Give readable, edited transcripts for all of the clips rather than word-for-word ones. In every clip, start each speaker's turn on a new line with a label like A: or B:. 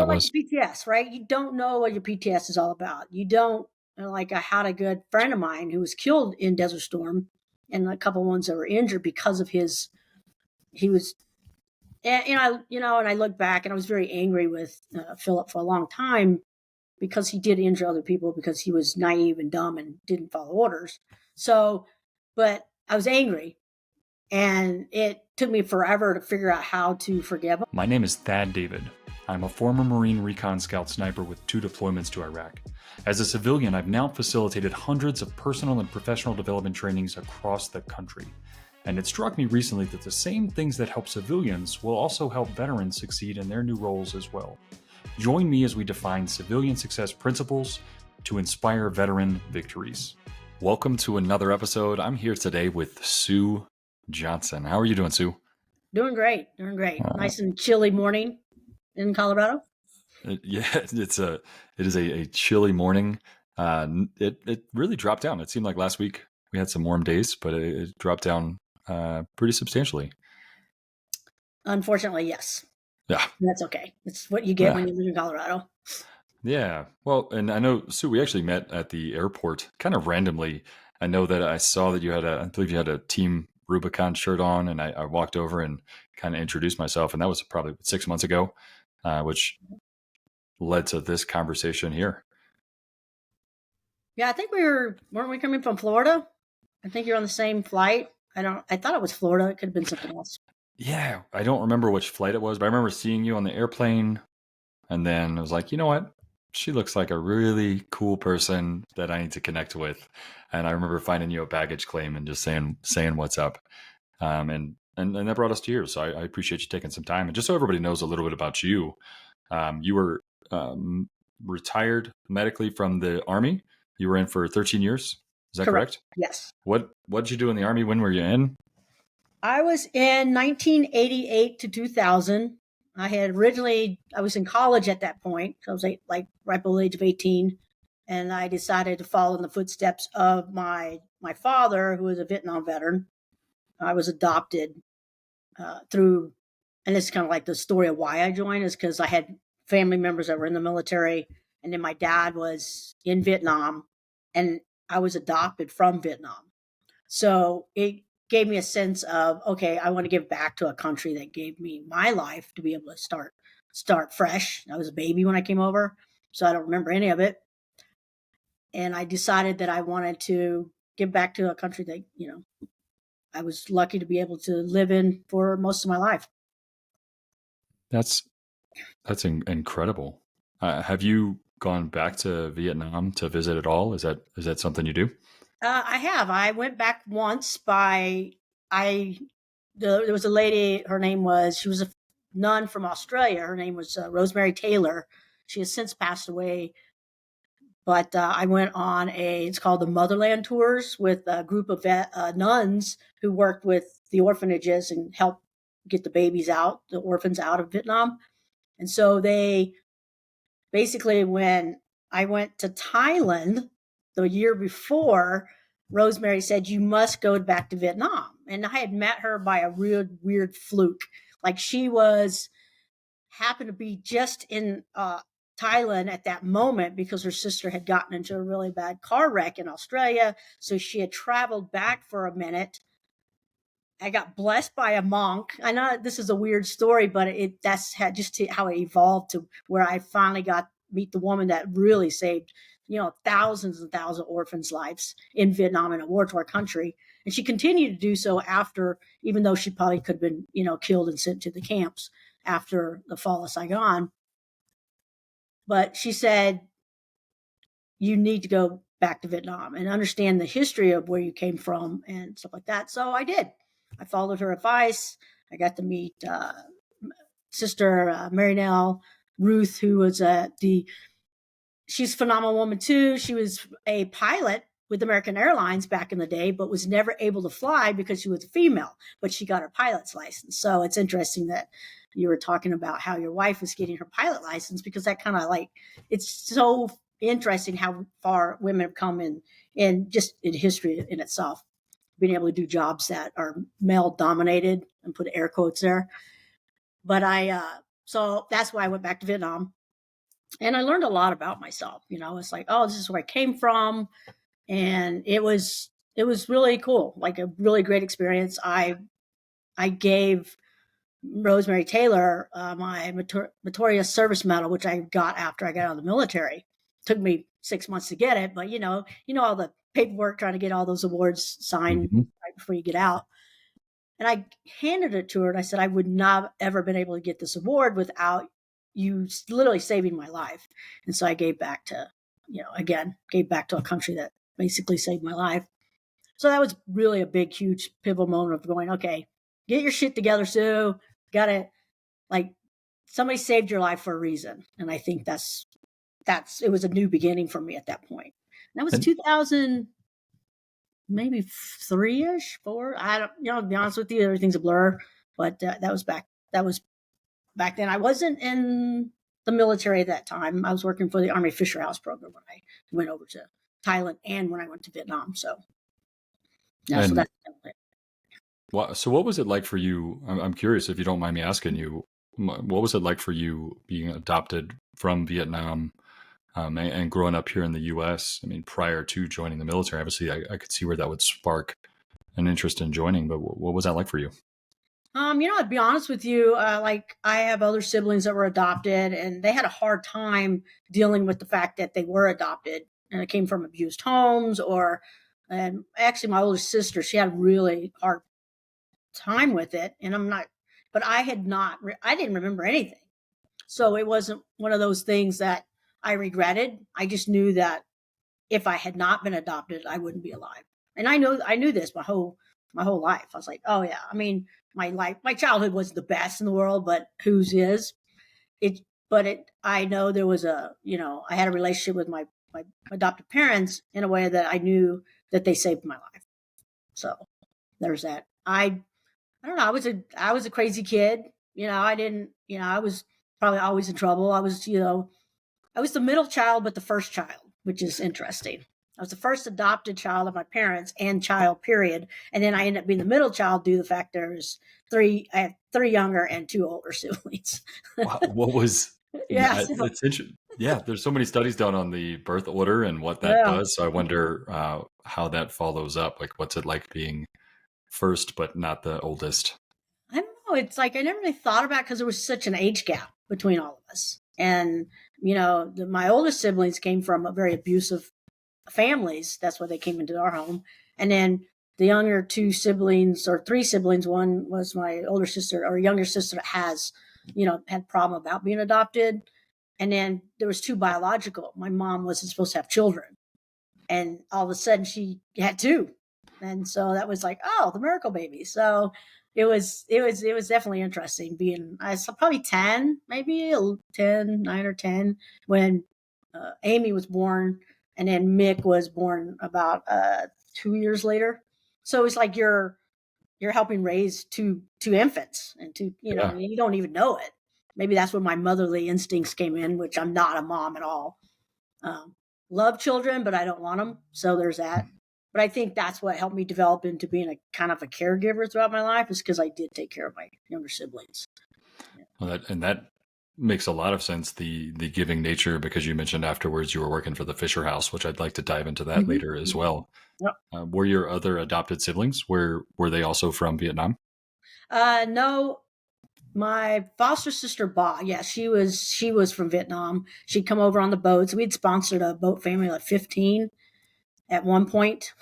A: that
B: like
A: was?
B: your PTS, right? You don't know what your PTS is all about. You don't like. I had a good friend of mine who was killed in Desert Storm, and a couple ones that were injured because of his. He was, and I, and I look back, and I was very angry with Philip for a long time because he did injure other people because he was naive and dumb and didn't follow orders. So, but I was angry, and it took me forever to figure out how to forgive him.
A: My name is Thad David. I'm a former Marine Recon Scout sniper with 2 deployments to Iraq. As a civilian, I've now facilitated hundreds of personal and professional development trainings across the country. And it struck me recently that the same things that help civilians will also help veterans succeed in their new roles as well. Join me as we define civilian success principles to inspire veteran victories. Welcome to another episode. I'm here today with Sue Johnson. How are you doing, Sue?
B: Doing great. Nice and chilly morning in Colorado.
A: Yeah, it is a chilly morning. It really dropped down. It seemed like last week we had some warm days, but it dropped down pretty substantially.
B: Unfortunately, yes.
A: Yeah,
B: That's okay. It's what you get
A: yeah,
B: when you live in Colorado.
A: yeah. Well, and I know, Sue, we actually met at the airport kind of randomly. I know that I saw that I believe you had a Team Rubicon shirt on, and I walked over and kind of introduced myself, and that was probably 6 months ago, which led to this conversation here.
B: Yeah, I think weren't we coming from Florida? I think you're on the same flight. I thought it was Florida. It could have been something else.
A: Yeah, I don't remember which flight it was, but I remember seeing you on the airplane, and then I was like, you know what? She looks like a really cool person that I need to connect with. And I remember finding you a baggage claim and just saying what's up. And that brought us to here. So I appreciate you taking some time. And just so everybody knows a little bit about you, you were retired medically from the Army. You were in for 13 years. Is that correct?
B: Yes.
A: What did you do in the Army? When were you in?
B: I was in 1988 to 2000. I was in college at that point. So I was like right below the age of 18. And I decided to follow in the footsteps of my father, who was a Vietnam veteran. I was adopted through, and it's kind of like the story of why I joined is because I had family members that were in the military. And then my dad was in Vietnam, and I was adopted from Vietnam. So it gave me a sense of, okay, I want to give back to a country that gave me my life to be able to start fresh. I was a baby when I came over, so I don't remember any of it. And I decided that I wanted to give back to a country that, I was lucky to be able to live in for most of my life.
A: That's incredible. Have you gone back to Vietnam to visit at all? Is that something you do?
B: I have. I went back once there was a lady, she was a nun from Australia. Her name was Rosemary Taylor. She has since passed away. But I went on it's called the Motherland Tours with a group of nuns who worked with the orphanages and helped get the orphans out of Vietnam. And so when I went to Thailand the year before, Rosemary said, you must go back to Vietnam. And I had met her by a real weird fluke. Like happened to be just in Thailand at that moment because her sister had gotten into a really bad car wreck in Australia. So she had traveled back for a minute. I got blessed by a monk. I know this is a weird story, but that's how it evolved to where I finally got to meet the woman that really saved, thousands and thousands of orphans' lives in Vietnam, in a war-torn country. And she continued to do so after, even though she probably could have been, killed and sent to the camps after the fall of Saigon. But she said, you need to go back to Vietnam and understand the history of where you came from and stuff like that. So I did. I followed her advice. I got to meet Sister Marinelle Ruth, who was she's a phenomenal woman too. She was a pilot with American Airlines back in the day, but was never able to fly because she was a female, but she got her pilot's license. So it's interesting that you were talking about how your wife was getting her pilot license, because that kind of it's so interesting how far women have come in just in history in itself, being able to do jobs that are male dominated, and put air quotes there. But so that's why I went back to Vietnam. And I learned a lot about myself. It's like, oh, this is where I came from. And it was really cool, like a really great experience. I gave Rosemary Taylor my Meritorious Service Medal, which I got after I got out of the military. Took me 6 months to get it, but all the paperwork trying to get all those awards signed
A: Hmm.
B: right before you get out. And I handed it to her and I said, I would not ever been able to get this award without you literally saving my life. And so I gave back to, gave back to a country that basically saved my life. So that was really a big, huge pivotal moment of going, okay, get your shit together, Sue. Got to, like, somebody saved your life for a reason. And I think it was a new beginning for me at that point. And that was
A: And
B: 2000, maybe three-ish, four. I don't, to be honest with you, everything's a blur. But that was back then. I wasn't in the military at that time. I was working for the Army Fisher House program when I went over to Thailand and when I went to Vietnam. So yeah, so
A: and
B: that's it.
A: so what was it like for you? I'm curious if you don't mind me asking you. What was it like for you being adopted from Vietnam, and growing up here in the U.S.? I mean, prior to joining the military, obviously, I could see where that would spark an interest in joining. But what was that like for you?
B: I'd be honest with you. Like I have other siblings that were adopted, and they had a hard time dealing with the fact that they were adopted and it came from abused homes. And actually, my older sister, she had a really hard time with it, and but I had not. I didn't remember anything, so it wasn't one of those things that I regretted. I just knew that if I had not been adopted, I wouldn't be alive. And I knew this my whole life. I was like, oh yeah. I mean, my childhood was the best in the world, but whose is it? But I know there was I had a relationship with my adopted parents in a way that I knew that they saved my life. So there's that. I don't know. I was a crazy kid. I didn't. I was probably always in trouble. I was the middle child, but the first child, which is interesting. I was the first adopted child of my parents and child, period. And then I ended up being the middle child due to the fact there's three. I have three younger and two older siblings.
A: Wow, what was?
B: Yeah. So,
A: It's interesting. Yeah, there's so many studies done on the birth order and what that
B: yeah.
A: does. So I wonder how that follows up. Like, what's it like being first but not the oldest?
B: I don't know. It's like I never really thought about because there was such an age gap between all of us. And, my oldest siblings came from a very abusive families. That's why they came into our home. And then the younger two siblings or three siblings, one was my older sister or younger sister that had a problem about being adopted. And then there was two biological. My mom wasn't supposed to have children. And all of a sudden she had two. And so that was like, oh, the miracle baby. So it was definitely interesting being, I was probably 10, maybe 10, 9 or 10 when Amy was born, and then Mick was born about 2 years later. So it's like you're helping raise two infants, and
A: Yeah.
B: you don't even know it. Maybe that's where my motherly instincts came in, which I'm not a mom at all. Um, love children, but I don't want them. So there's that. But I think that's what helped me develop into being a kind of a caregiver throughout my life, is because I did take care of my younger siblings. Yeah.
A: Well, that makes a lot of sense. The giving nature, because you mentioned afterwards you were working for the Fisher House, which I'd like to dive into that
B: Mm-hmm.
A: later as
B: Mm-hmm.
A: well.
B: Yep.
A: Were your other adopted siblings, were they also from Vietnam?
B: No, my foster sister Ba, yeah, she was from Vietnam. She'd come over on the boats. We'd sponsored a boat family at 15 at one point,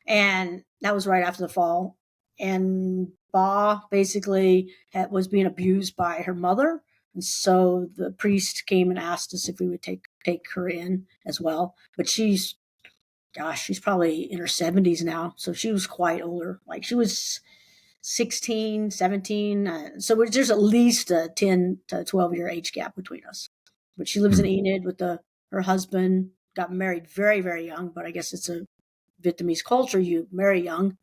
B: and that was right after the fall. And Ba basically was being abused by her mother, and so the priest came and asked us if we would take her in as well. But she's probably in her 70s now, so she was quite older. Like she was 16, 17. So there's at least a 10 to 12-year age gap between us. But she lives in
A: Hmm.
B: Enid with her husband, got married very, very young, but I guess it's a Vietnamese culture. You marry young.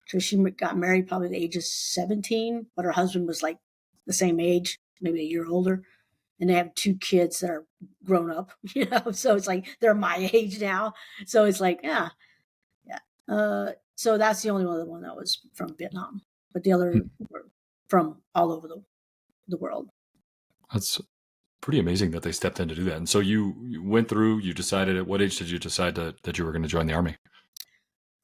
B: So she got married probably at the age of 17, but her husband was like the same age, maybe a year older. And they have two kids that are grown up, so it's like they're my age now. So it's like, yeah, yeah. So that's the only one that was from Vietnam, but the other were from all over the world.
A: That's pretty amazing that they stepped in to do that. And so you went through, you decided, at what age did you decide that you were going to join the Army?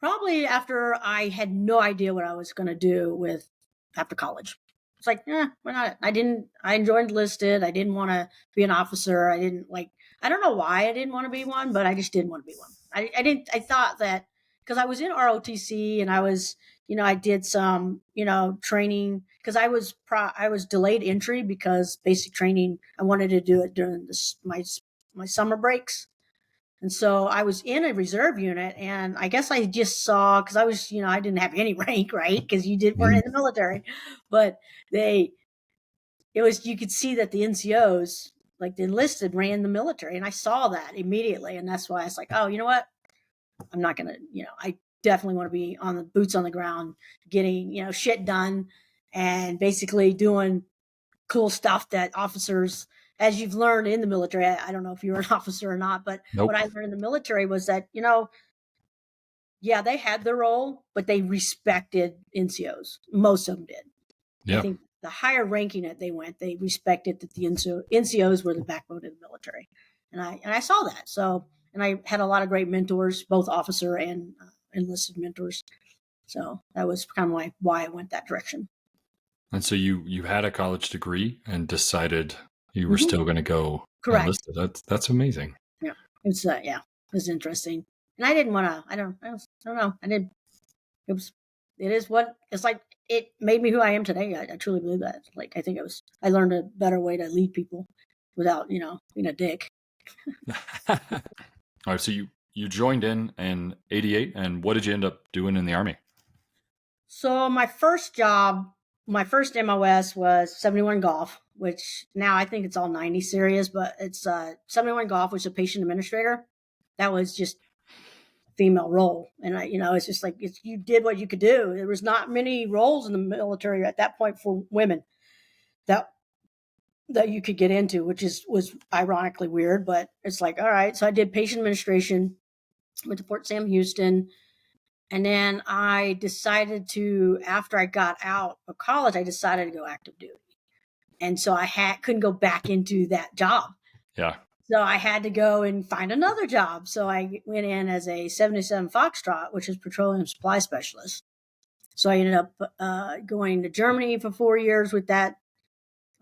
B: Probably after I had no idea what I was going to do with after college. It's like, why not? I enjoyed enlisted. I didn't want to be an officer. I don't know why I didn't want to be one, but I just didn't want to be one. I thought that because I was in ROTC and I did some, training because I was delayed entry because basic training, I wanted to do it during my summer breaks. And so I was in a reserve unit, and I guess I just saw because I didn't have any rank, right? Because weren't
A: Mhm.
B: in the military, but you could see that the NCOs, like the enlisted, ran the military, and I saw that immediately, and that's why I was like, oh, you know what? I'm not gonna, I definitely want to be on the boots on the ground, getting shit done, and basically doing cool stuff that officers, as you've learned in the military, I don't know if you're an officer or not, but what
A: Nope.
B: I learned in the military was that, yeah, they had their role, but they respected NCOs. Most of them did. I
A: Yeah.
B: think the higher ranking that they went, they respected that the NCOs were the backbone of the military. And I saw that. So, and I had a lot of great mentors, both officer and enlisted mentors. So that was kind of why I went that direction.
A: And so you had a college degree and decided you were
B: Hmm.
A: still going to go
B: Correct.
A: enlisted. That's amazing.
B: Yeah. It was interesting. And I didn't want to, I don't know. I didn't, it is what it's like. It made me who I am today. I truly believe that. Like, I think I learned a better way to lead people without, being a dick.
A: All right. So you joined in '88, and what did you end up doing in the Army?
B: So my first job, my first MOS was 71 Golf, which now I think it's all 90 series, but it's 71 Golf, which is a patient administrator. That was just female role. And it's just like, you did what you could do. There was not many roles in the military at that point for women that that you could get into, which was ironically weird, but it's like, all right. So I did patient administration, went to Fort Sam Houston, and then I decided to, after I got out of college, I decided to go active duty. And so couldn't go back into that job.
A: Yeah.
B: So I had to go and find another job. So I went in as a 77 Foxtrot, which is petroleum supply specialist. So I ended up going to Germany for 4 years with that.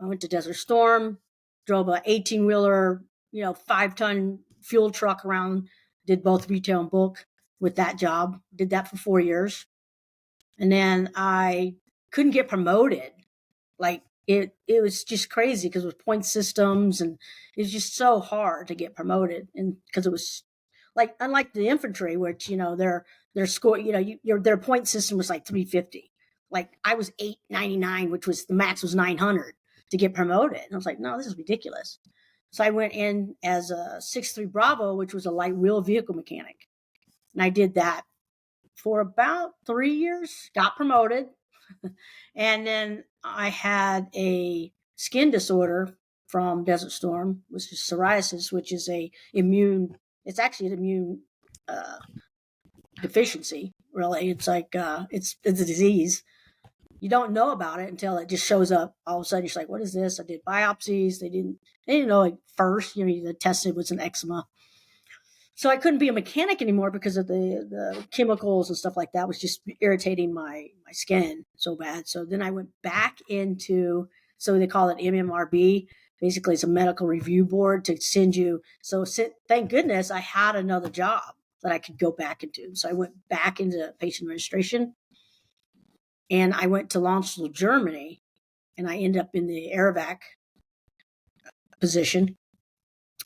B: I went to Desert Storm, drove a 18-wheeler, 5-ton fuel truck around, did both retail and bulk with that job. Did that for 4 years. And then I couldn't get promoted. Like it was just crazy because it was point systems, and it was just so hard to get promoted. And because it was like, unlike the infantry, which, their score, their point system was like 350. Like I was 899, which was the max was 900 to get promoted. And I was like, no, this is ridiculous. So I went in as a 6-3 Bravo, which was a light wheel vehicle mechanic. And I did that for about 3 years, got promoted. And then I had a skin disorder from Desert Storm, which is psoriasis, which is it's actually an immune uh, deficiency, really. It's like, it's a disease. You don't know about it until it just shows up. All of a sudden, you're like, what is this? I did biopsies. They didn't know at first, they tested it was an eczema. So I couldn't be a mechanic anymore because of the chemicals and stuff like that was just irritating my skin so bad. So then I went back into, so they call it MMRB. Basically, it's a medical review board to send you. So thank goodness I had another job that I could go back into. So I went back into patient administration, and I went to Landstuhl, Germany, and I ended up in the air position.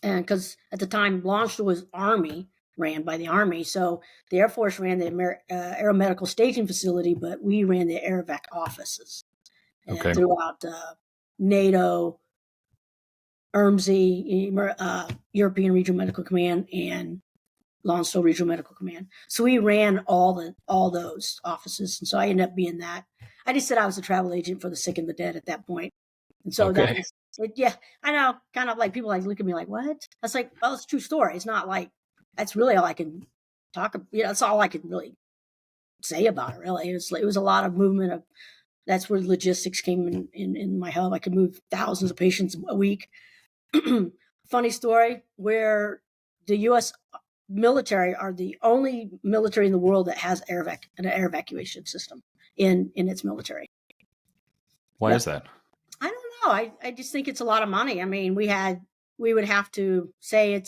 B: And because at the time, Landstuhl was Army, ran by the Army. So the Air Force ran the aeromedical staging facility, but we ran the air offices. And
A: Okay.
B: throughout NATO, ERMSI, European Regional Medical Command, and Landstuhl Regional Medical Command. So we ran all those offices. And so I ended up being that. I just said I was a travel agent for the sick and the dead at that point. And so that
A: Okay.
B: was it. Yeah, I know. Kind of like people like look at me like, what? That's like, well, it's a true story. It's not like that's really all I can talk about. That's all I can really say about it. Really, it was a lot of movement of. That's where logistics came in my hub. I could move thousands of patients a week, funny story where the U.S. military are the only military in the world that has an air evacuation system in its military.
A: Why
B: Yeah.
A: is that?
B: I don't know. I just think it's a lot of money. I mean, we would have to say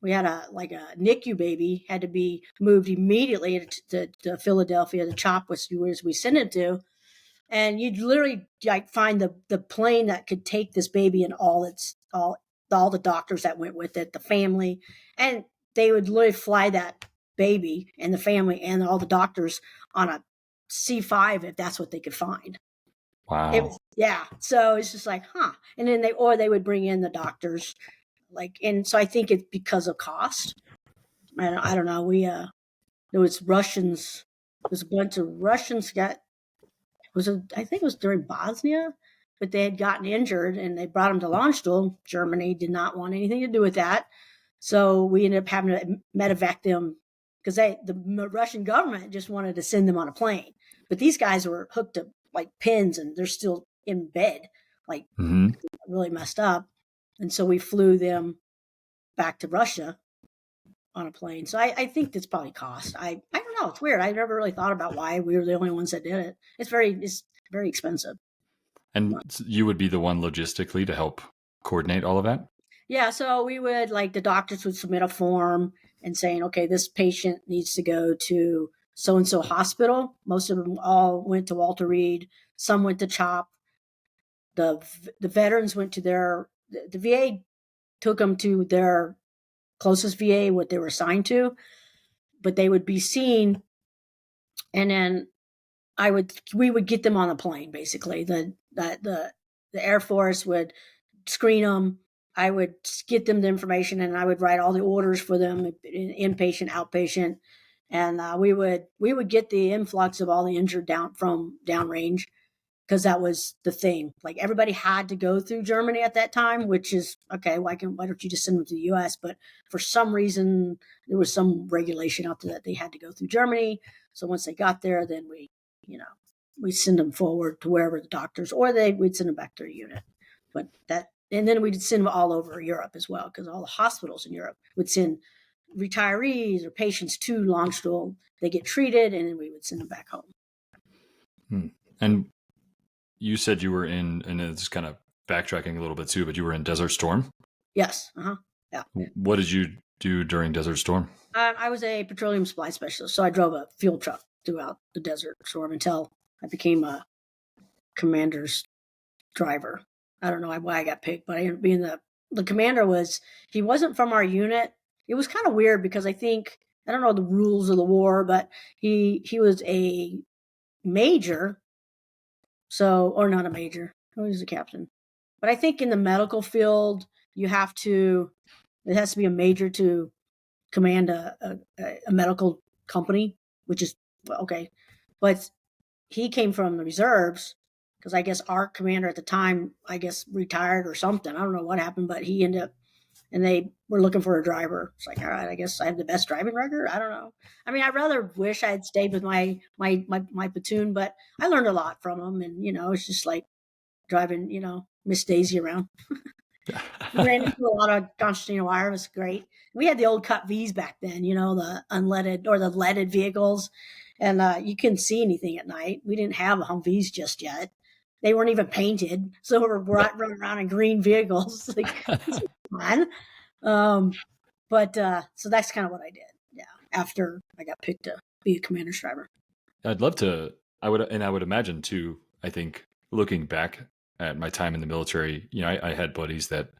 B: we had a NICU baby had to be moved immediately to Philadelphia. The CHOP was where we sent it to, and you'd literally like find the plane that could take this baby and all the doctors that went with it, the family, and they would literally fly that baby and the family and all the doctors on a C-5 if that's what they could find.
A: Wow.
B: Yeah. So it's just like, huh. And then they would bring in the doctors, and so I think it's because of cost. I don't know. There was Russians. There was a bunch of Russians I think it was during Bosnia, but they had gotten injured and they brought them to Landstuhl. Germany did not want anything to do with that. So we ended up having to medevac them because the Russian government just wanted to send them on a plane. But these guys were hooked to like pins and they're still in bed, like really messed up. And so we flew them back to Russia on a plane. So I think that's probably cost. I don't know. It's weird. I never really thought about why we were the only ones that did it. It's very expensive.
A: And you would be the one logistically to help coordinate all of that?
B: Yeah. So we would the doctors would submit a form and saying, okay, this patient needs to go to so-and-so hospital. Most of them all went to Walter Reed. Some went to CHOP. The veterans went to the VA took them to their closest VA, what they were assigned to, but they would be seen. And then we would get them on the plane. Basically, the Air Force would screen them. I would get them the information, and I would write all the orders for them, inpatient, outpatient, and we would get the influx of all the injured downrange because that was the thing. Like everybody had to go through Germany at that time, which is okay. Why don't you just send them to the U.S.? But for some reason, there was some regulation out there that they had to go through Germany. So once they got there, then we send them forward to wherever the doctors, or we'd send them back to their unit. And then we'd send them all over Europe as well, because all the hospitals in Europe would send retirees or patients to Landstuhl. They get treated, and then we would send them back home.
A: And you said you were in, and it's kind of backtracking a little bit too, but you were in Desert Storm?
B: Yes. Yeah.
A: What did you do during Desert Storm?
B: I was a petroleum supply specialist, so I drove a fuel truck throughout the Desert Storm until I became a commander's driver. I don't know why I got picked, but I ended up being the commander. He wasn't from our unit. It was kind of weird because I don't know the rules of the war, but he was a major. So, or not a major. He was a captain. But I think in the medical field, it has to be a major to command a medical company, which is okay. But he came from the reserves because I guess our commander at the time, retired or something. I don't know what happened, but he ended up, and they were looking for a driver. It's like, all right, I guess I have the best driving record. I don't know. I mean, I rather wish I had stayed with my platoon, but I learned a lot from them, and it's just like driving, Miss Daisy around. We ran into a lot of Constantine wire. It was great. We had the old cut V's back then, the unleaded or the leaded vehicles, and you couldn't see anything at night. We didn't have Humvees just yet. They weren't even painted, so we're running around in green vehicles. Like, this is fun. So that's kind of what I did. Yeah, after I got picked to be a commander's driver.
A: I'd love to. I would imagine too. I think looking back at my time in the military, I had buddies that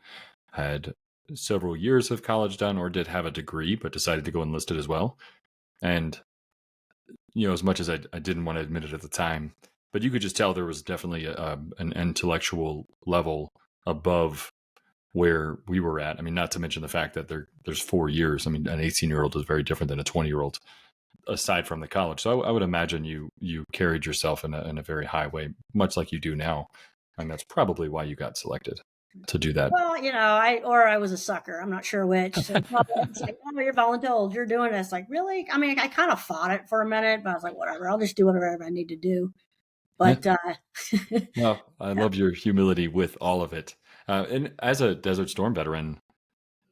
A: had several years of college done or did have a degree, but decided to go enlisted as well. And as much as I didn't want to admit it at the time, but you could just tell there was definitely an intellectual level above where we were at. I mean, not to mention the fact that there's 4 years. I mean, an 18-year-old is very different than a 20-year-old, aside from the college. So I would imagine you carried yourself in a very high way, much like you do now. And that's probably why you got selected to do that.
B: Well, I was a sucker. I'm not sure which. So it's like, oh, you're voluntold. You're doing this. Like, really? I mean, I kind of fought it for a minute, but I was like, whatever. I'll just do whatever I need to do. But
A: well, I love your humility with all of it. And as a Desert Storm veteran,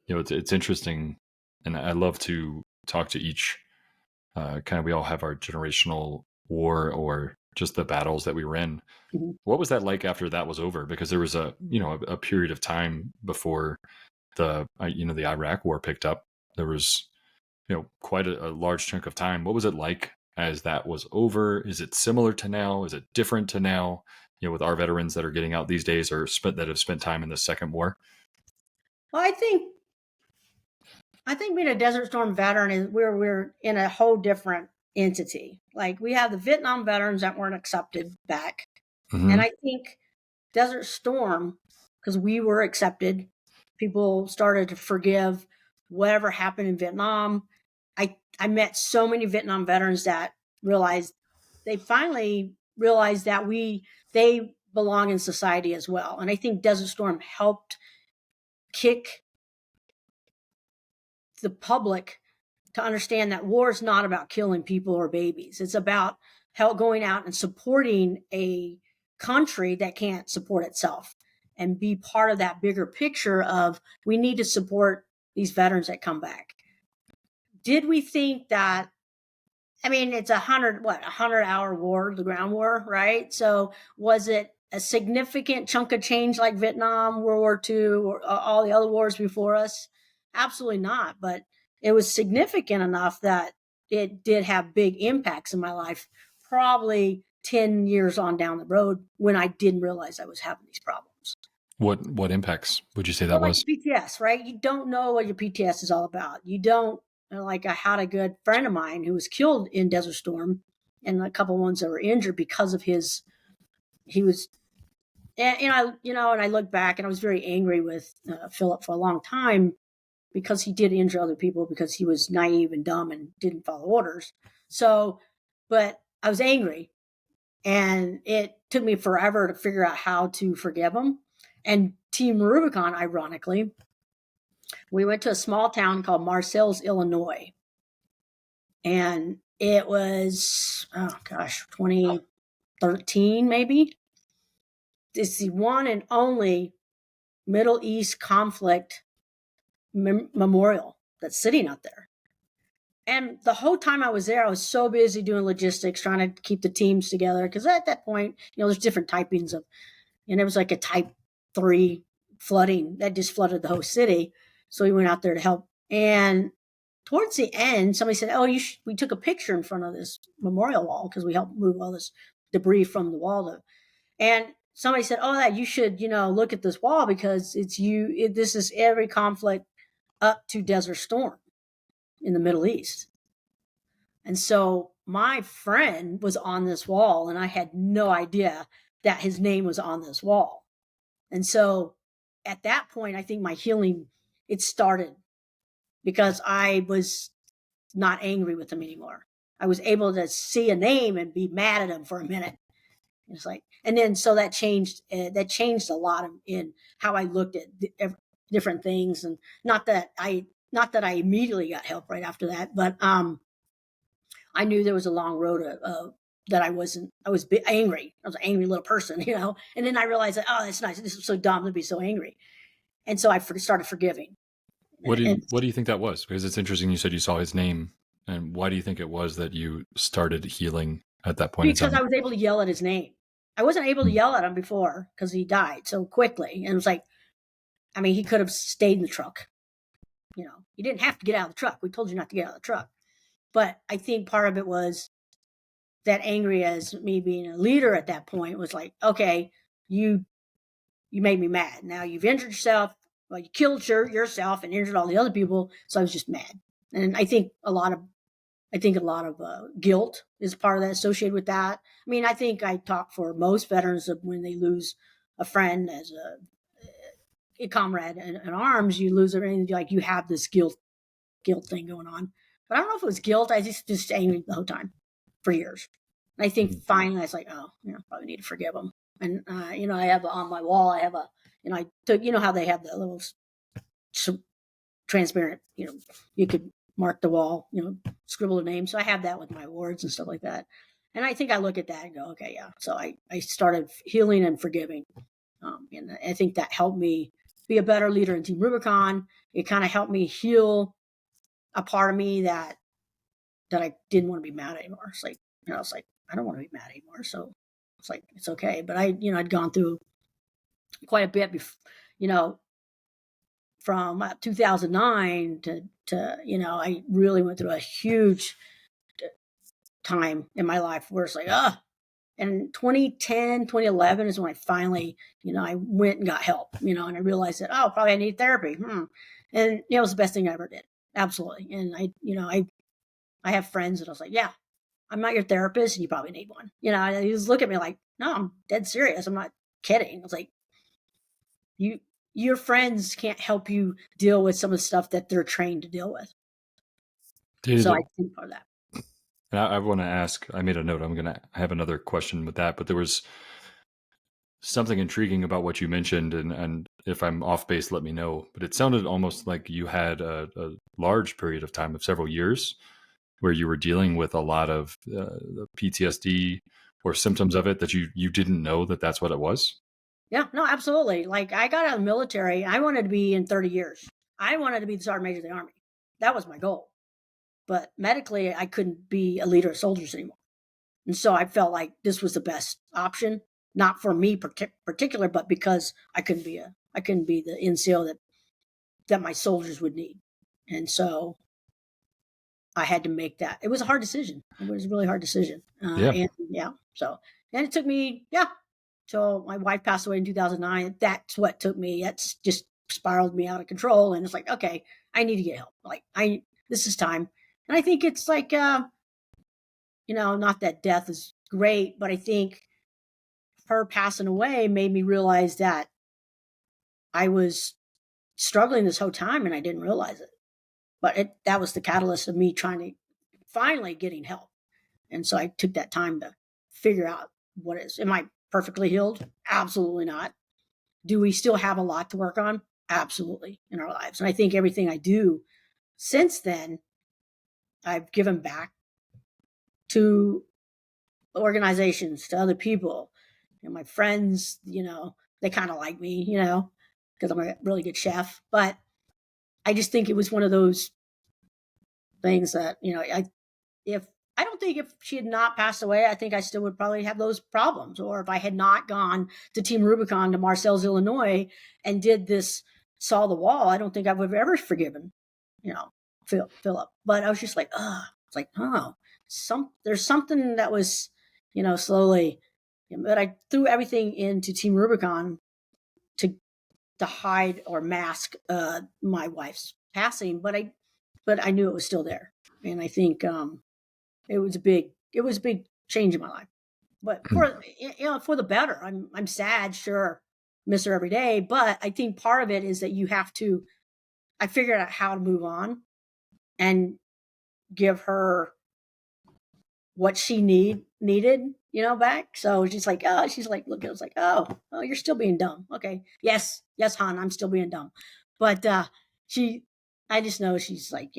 A: it's interesting, and I love to talk to each. Kind of, we all have our generational war or just the battles that we were in.
B: Mhm.
A: What was that like after that was over? Because there was a period of time before the Iraq war picked up. There was quite a large chunk of time. What was it like as that was over? Is it similar to now? Is it different to now? With our veterans that are getting out these days or that have spent time in the second war.
B: Well, I think being a Desert Storm veteran is we're in a whole different entity. Like we have the Vietnam veterans that weren't accepted back, and
A: Mm-hmm.
B: I think Desert Storm, because we were accepted, people started to forgive whatever happened in Vietnam. I met so many Vietnam veterans that realized they finally realized that they belong in society as well, and I think Desert Storm helped kick the public to understand that war is not about killing people or babies. It's about going out and supporting a country that can't support itself and be part of that bigger picture of we need to support these veterans that come back. Did we think that? I mean, it's 100-hour war, the ground war, right? So was it a significant chunk of change like Vietnam, World War II, or all the other wars before us? Absolutely not. But it was significant enough that it did have big impacts in my life, probably 10 years on down the road when I didn't realize I was having these problems.
A: What impacts would you say that
B: Well, like
A: was?
B: PTS, right? You don't know what your PTS is all about. You don't like. I had a good friend of mine who was killed in Desert Storm, and a couple ones that were injured because of his. He was, and I look back and I was very angry with Philip for a long time because he did injure other people because he was naive and dumb and didn't follow orders. So, but I was angry, and it took me forever to figure out how to forgive him. And Team Rubicon, ironically, we went to a small town called Marseilles, Illinois. And it was, oh gosh, 2013 maybe. It's the one and only Middle East conflict memorial that's sitting out there. And the whole time I was there, I was so busy doing logistics, trying to keep the teams together. Because at that point, there's different typings of, and it was like a type 3 flooding that just flooded the whole city. So we went out there to help. And towards the end, somebody said, "Oh, we took a picture in front of this memorial wall because we helped move all this debris from the wall." And somebody said, "Oh, that you should, look at this wall because it's you. This is every conflict up to Desert Storm in the Middle East." And so my friend was on this wall, and I had no idea that his name was on this wall. And so at that point, I think my healing it started because I was not angry with him anymore. I was able to see a name and be mad at him for a minute. It's like, and then so that changed. That changed a lot in how I looked at different things, and not that I immediately got help right after that, but I knew there was a long road that I wasn't. I was angry. I was an angry little person, And then I realized that that's nice. This is so dumb to be so angry, and so I started forgiving. And
A: What do you think that was? Because it's interesting. You said you saw his name, and why do you think it was that you started healing at that point in
B: because
A: time?
B: I was able to yell at his name. I wasn't able to yell at him before because he died so quickly. And it was like, I mean, he could have stayed in the truck. He didn't have to get out of the truck. We told you not to get out of the truck. But I think part of it was that angry as me being a leader at that point was like, okay, you made me mad. Now you've injured yourself. Well, you killed yourself and injured all the other people. So I was just mad. And I think a lot of guilt is part of that associated with that. I mean, I think I talk for most veterans of when they lose a friend as a comrade in arms, you lose everything. Like you have this guilt thing going on. But I don't know if it was guilt. I just angry the whole time for years. And I think
A: Mhm.
B: finally I was like, oh, probably need to forgive him. And I have on my wall. I have I took how they have the little transparent. You could mark the wall, scribble a name. So I have that with my awards and stuff like that. And I think I look at that and go, okay, yeah. So I started healing and forgiving And I think that helped me be a better leader in Team Rubicon. It kind of helped me heal a part of me that I didn't want to be mad anymore. It's like, it's like, I don't want to be mad anymore. So it's like, it's okay. But I'd gone through quite a bit from 2009 to I really went through a huge time in my life where it's like, and 2010, 2011 is when I finally, I went and got help, and I realized that, probably I need therapy. And it was the best thing I ever did. Absolutely. And I have friends that I was like, yeah, I'm not your therapist and you probably need one. And he just look at me like, no, I'm dead serious. I'm not kidding. I was like, your friends can't help you deal with some of the stuff that they're trained to deal with. So I think part of that.
A: And I want to ask, I made a note, I'm going to have another question with that, but there was something intriguing about what you mentioned, and if I'm off base, let me know. But it sounded almost like you had a large period of time of several years where you were dealing with a lot of PTSD or symptoms of it that you didn't know that that's what it was.
B: Yeah, no, absolutely. Like I got out of the military. I wanted to be in 30 years. I wanted to be the sergeant major of the Army. That was my goal. But medically, I couldn't be a leader of soldiers anymore. And so I felt like this was the best option, not for me particular, but because I couldn't be the NCO that my soldiers would need. And so I had to make that. It was a hard decision. It was a really hard decision. And it took me, till my wife passed away in 2009. That's what took me. That's just spiraled me out of control. And it's like, okay, I need to get help. Like this is time. And I think it's like, not that death is great, but I think her passing away made me realize that I was struggling this whole time and I didn't realize it. But that was the catalyst of me trying to finally getting help. And so I took that time to figure out what is. Am I perfectly healed? Absolutely not. Do we still have a lot to work on? Absolutely, in our lives. And I think everything I do since then, I've given back to organizations, to other people. My friends, they kind of like me, because I'm a really good chef. But I just think it was one of those things that, I don't think if she had not passed away, I think I still would probably have those problems. Or if I had not gone to Team Rubicon to Marseilles, Illinois, and did this Saw the Wall, I don't think I would have ever forgiven, Philip. But I was just like, it's like, there's something that was, slowly. But I threw everything into Team Rubicon to hide or mask my wife's passing, but I knew it was still there, and I think it was a big change in my life, but for the better. I'm sad, sure, miss her every day, but I think part of it is that I figured out how to move on and give her what she needed, back. So she's like, look, I was like, oh, you're still being dumb. Okay. Yes, hon, I'm still being dumb. But I just know she's like,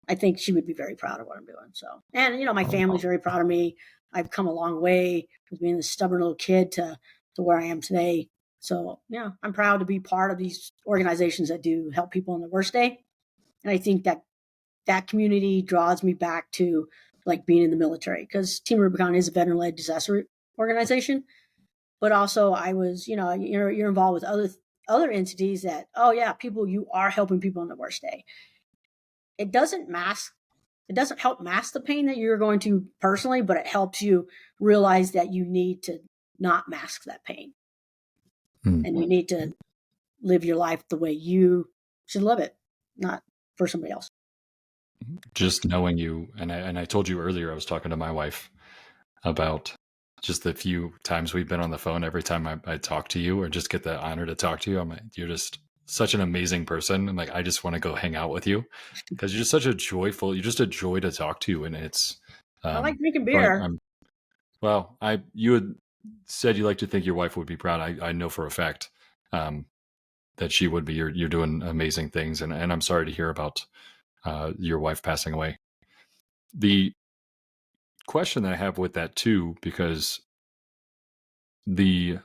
B: I think she would be very proud of what I'm doing. So, and my family's very proud of me. I've come a long way with being this stubborn little kid to where I am today. So yeah, I'm proud to be part of these organizations that do help people on the worst day. And I think that community draws me back to like being in the military, because Team Rubicon is a veteran-led disaster organization. But also I was, you're involved with other entities that, you are helping people on the worst day. It doesn't help mask the pain that you're going to personally, but it helps you realize that you need to not mask that pain. And you need to live your life the way you should live it, not for somebody else.
A: Just knowing you, and I told you earlier, I was talking to my wife about just the few times we've been on the phone. Every time I talk to you or just get the honor to talk to you, I'm like, you're just such an amazing person. And like, I just want to go hang out with you because you're just you're just a joy to talk to. And it's,
B: I like drinking beer.
A: You had said you like to think your wife would be proud. I know for a fact that she would be. You're doing amazing things. And I'm sorry to hear about your wife passing away. The question that I have with that too, because a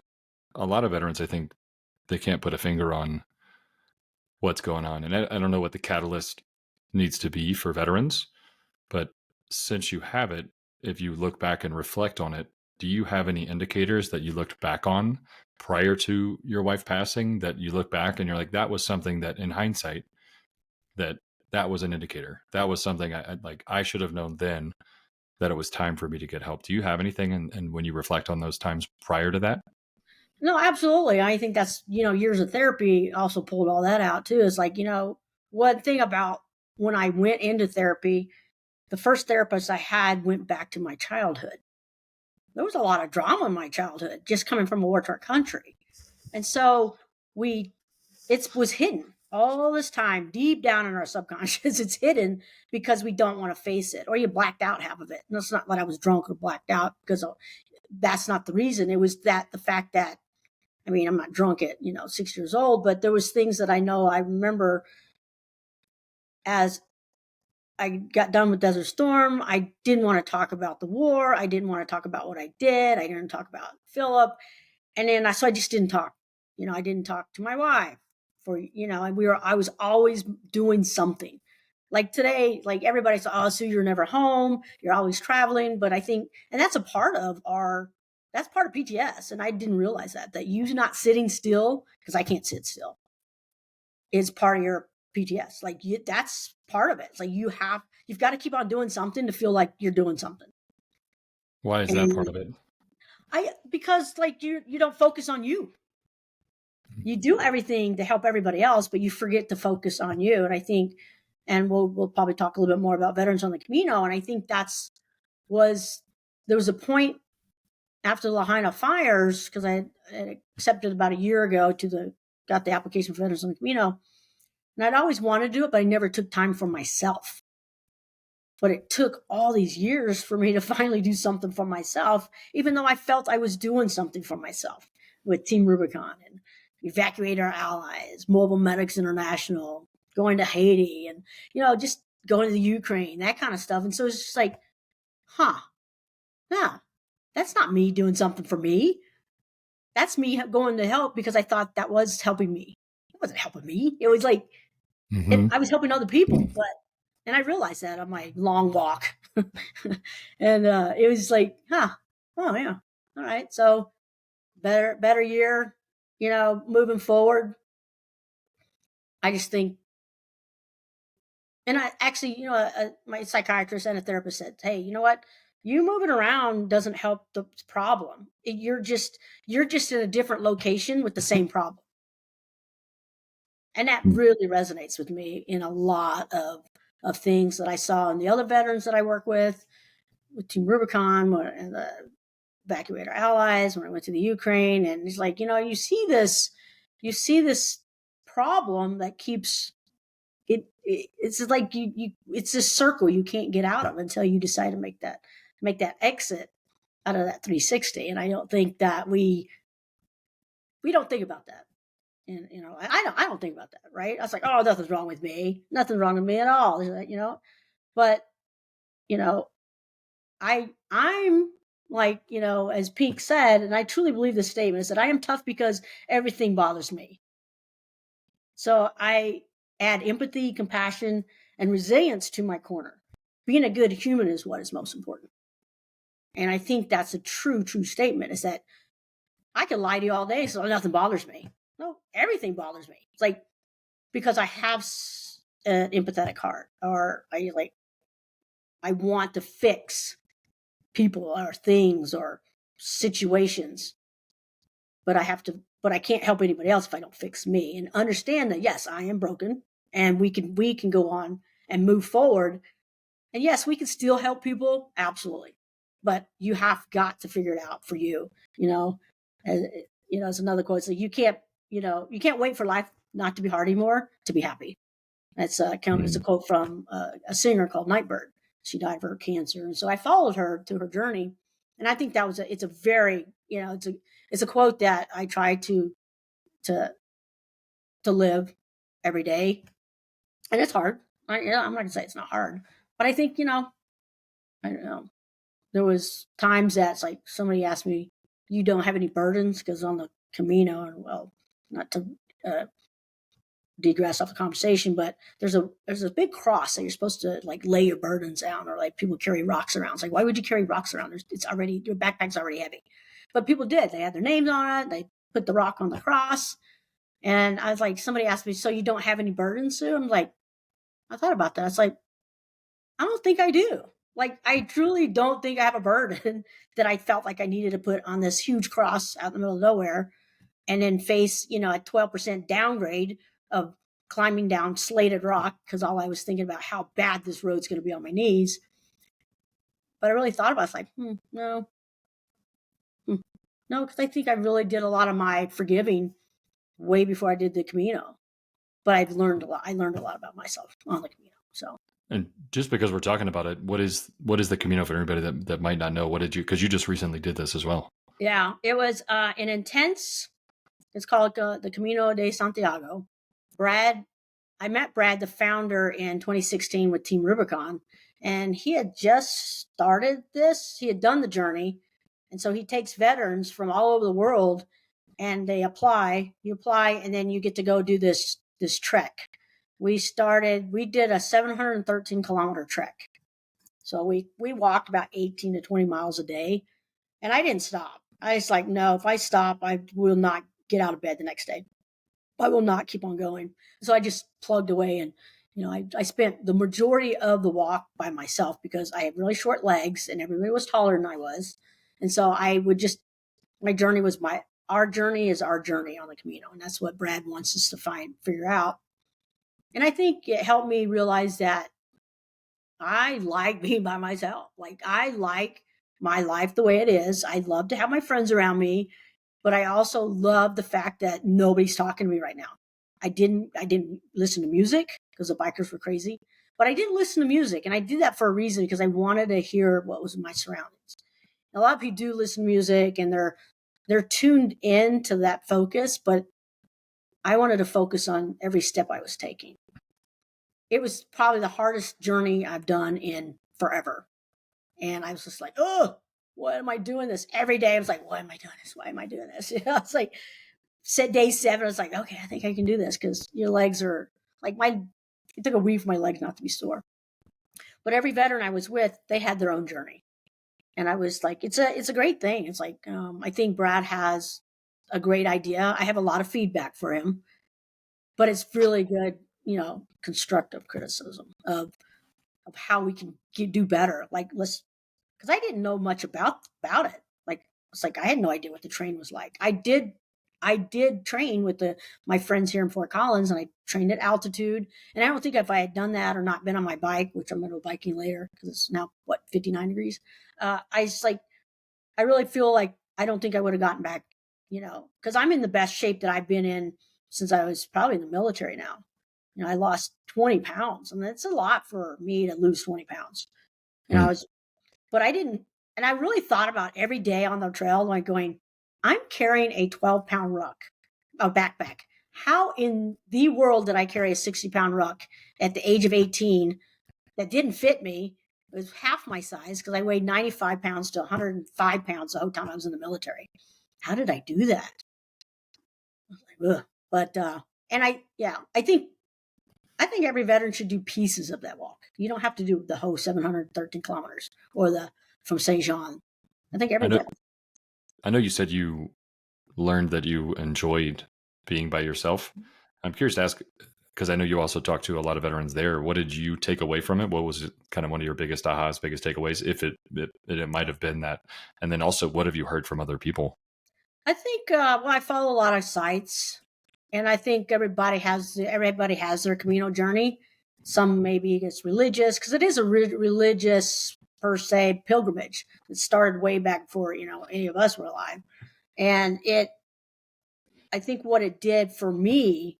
A: lot of veterans, I think, they can't put a finger on what's going on. And I don't know what the catalyst needs to be for veterans, but since you have it, if you look back and reflect on it, do you have any indicators that you looked back on prior to your wife passing that you look back and you're like, that was something that in hindsight, that was an indicator. That was something I should have known then that it was time for me to get help. Do you have anything? And when you reflect on those times prior to that?
B: No, absolutely. I think that's, years of therapy also pulled all that out too. It's like, one thing about when I went into therapy, the first therapist I had went back to my childhood. There was a lot of drama in my childhood, just coming from a war-torn country. And so it was hidden all this time, deep down in our subconscious. It's hidden because we don't want to face it, or you blacked out half of it. And it's not that I was drunk or blacked out, because that's not the reason. It was the fact that, I'm not drunk at, 6 years old, but there was things that I remember as I got done with Desert Storm. I didn't want to talk about the war. I didn't want to talk about what I did. I didn't talk about Philip. And then so I just didn't talk. I didn't talk to my wife and I was always doing something. Like today, like everybody said, oh, so you're never home. You're always traveling. But I think, and that's part of PTS. And I didn't realize that you not sitting still, because I can't sit still, is part of your PTS. That's part of it. It's like you've got to keep on doing something to feel like you're doing something.
A: Why is that part of it?
B: Because you don't focus on you. You do everything to help everybody else, but you forget to focus on you. And I think, and we'll probably talk a little bit more about veterans on the Camino. And I think there was a point after the Lahaina fires, because I had accepted about a year ago got the application for veterans on the Camino. And I'd always wanted to do it, but I never took time for myself. But it took all these years for me to finally do something for myself, even though I felt I was doing something for myself with Team Rubicon and Evacuate Our Allies, Mobile Medics International, going to Haiti, and, just going to the Ukraine, that kind of stuff. And so it's just like, no, that's not me doing something for me. That's me going to help because I thought that was helping me. It wasn't helping me. It was like, I was helping other people, and I realized that on my long walk. And it was like, oh yeah, all right. So better year, moving forward. I just think, and I actually, my psychiatrist and a therapist said, hey, you know what? You moving around doesn't help the problem. You're just in a different location with the same problem. And that really resonates with me in a lot of things that I saw in the other veterans that I work with Team Rubicon, and the Evacuate Our Allies, when I went to the Ukraine. And it's like, you see this problem that keeps it's like it's this circle you can't get out of until you decide to make that exit out of that 360. And I don't think that we don't think about that. And I don't think about that, right? I was like, oh, nothing's wrong with me. Nothing's wrong with me at all. But I'm like, as Pink said, and I truly believe this statement, is that I am tough because everything bothers me. So I add empathy, compassion, and resilience to my corner. Being a good human is what is most important. And I think that's a true statement, is that I can lie to you all day, so nothing bothers me. No, everything bothers me. It's like, because I have an empathetic heart, or I want to fix people or things or situations, but I can't help anybody else if I don't fix me, and understand that, yes, I am broken, and we can go on and move forward. And yes, we can still help people. Absolutely. But you have got to figure it out for you, as another quote. So you can't wait for life not to be hard anymore to be happy. It's a quote from a singer called Nightbird. She died of her cancer. And so I followed her to her journey. And I think it's a very, it's a quote that I try to live every day. And it's hard. I'm not gonna say it's not hard, but I think, I don't know. There was times that it's like somebody asked me, you don't have any burdens? Because on the Camino, and well, not to digress off the conversation, but there's a big cross that you're supposed to like lay your burdens down, or like people carry rocks around. It's like, why would you carry rocks around? It's already, your backpack's already heavy. But people did. They had their names on it. They put the rock on the cross. And I was like, somebody asked me, so you don't have any burdens, Sue? I'm like, I thought about that. It's like, I don't think I do. Like, I truly don't think I have a burden that I felt like I needed to put on this huge cross out in the middle of nowhere and then face, a 12% downgrade of climbing down slated rock, because all I was thinking about how bad this road's going to be on my knees. But I really thought about it. It's like, no, because I think I really did a lot of my forgiving way before I did the Camino. But I've learned a lot. I learned a lot about myself on the Camino. So.
A: And just because we're talking about it, what is the Camino for anybody that might not know? What did you, because you just recently did this as well.
B: Yeah, it was an intense, it's called the Camino de Santiago. I met Brad, the founder, in 2016 with Team Rubicon, and he had just started this. He had done the journey. And so he takes veterans from all over the world and you apply, and then you get to go do this trek. We did a 713 kilometer trek. So we walked about 18 to 20 miles a day, and I didn't stop. I was like, no, if I stop, I will not get out of bed the next day. I will not keep on going. So I just plugged away, and I spent the majority of the walk by myself because I have really short legs and everybody was taller than I was. And so our journey is our journey on the Camino. And that's what Brad wants us to figure out. And I think it helped me realize that I like being by myself. Like, I like my life the way it is. I love to have my friends around me, but I also love the fact that nobody's talking to me right now. I didn't listen to music because the bikers were crazy, but I didn't listen to music. And I did that for a reason, because I wanted to hear what was in my surroundings. A lot of people do listen to music and they're tuned in to that focus, but I wanted to focus on every step I was taking. It was probably the hardest journey I've done in forever. And I was just like, oh, why am I doing this every day? I was like, why am I doing this? Why am I doing this? It's like, day 7, I was like, okay, I think I can do this, because your legs are like, it took a week for my legs not to be sore. But every veteran I was with, they had their own journey. And I was like, it's a great thing. It's like, I think Brad has a great idea. I have a lot of feedback for him, but it's really good, constructive criticism of how we can do better. Like, because I didn't know much about it. Like, it's like, I had no idea what the train was like. I did train with my friends here in Fort Collins, and I trained at altitude. And I don't think if I had done that or not been on my bike, which I'm going to go biking later because it's now 59 degrees. I really feel like I don't think I would have gotten back, because I'm in the best shape that I've been in since I was probably in the military now. I lost 20 pounds, and that's a lot for me to lose 20 pounds. But I didn't, and I really thought about every day on the trail, like going, I'm carrying a 12-pound backpack. How in the world did I carry a 60-pound ruck at the age of 18 that didn't fit me? It was half my size, because I weighed 95 pounds to 105 pounds the whole time I was in the military. How did I do that? I was like, ugh. But, and I think every veteran should do pieces of that walk. You don't have to do the whole 713 kilometers or from Saint Jean. I think every veteran.
A: I know you said you learned that you enjoyed being by yourself. I'm curious to ask, because I know you also talked to a lot of veterans there. What did you take away from it? What was kind of one of your biggest ahas, biggest takeaways, if it might have been that? And then also, what have you heard from other people?
B: I think, I follow a lot of sites, and I think everybody has their Camino journey. Some maybe it's religious, because it is a religious per se pilgrimage that started way back before any of us were alive. And I think what it did for me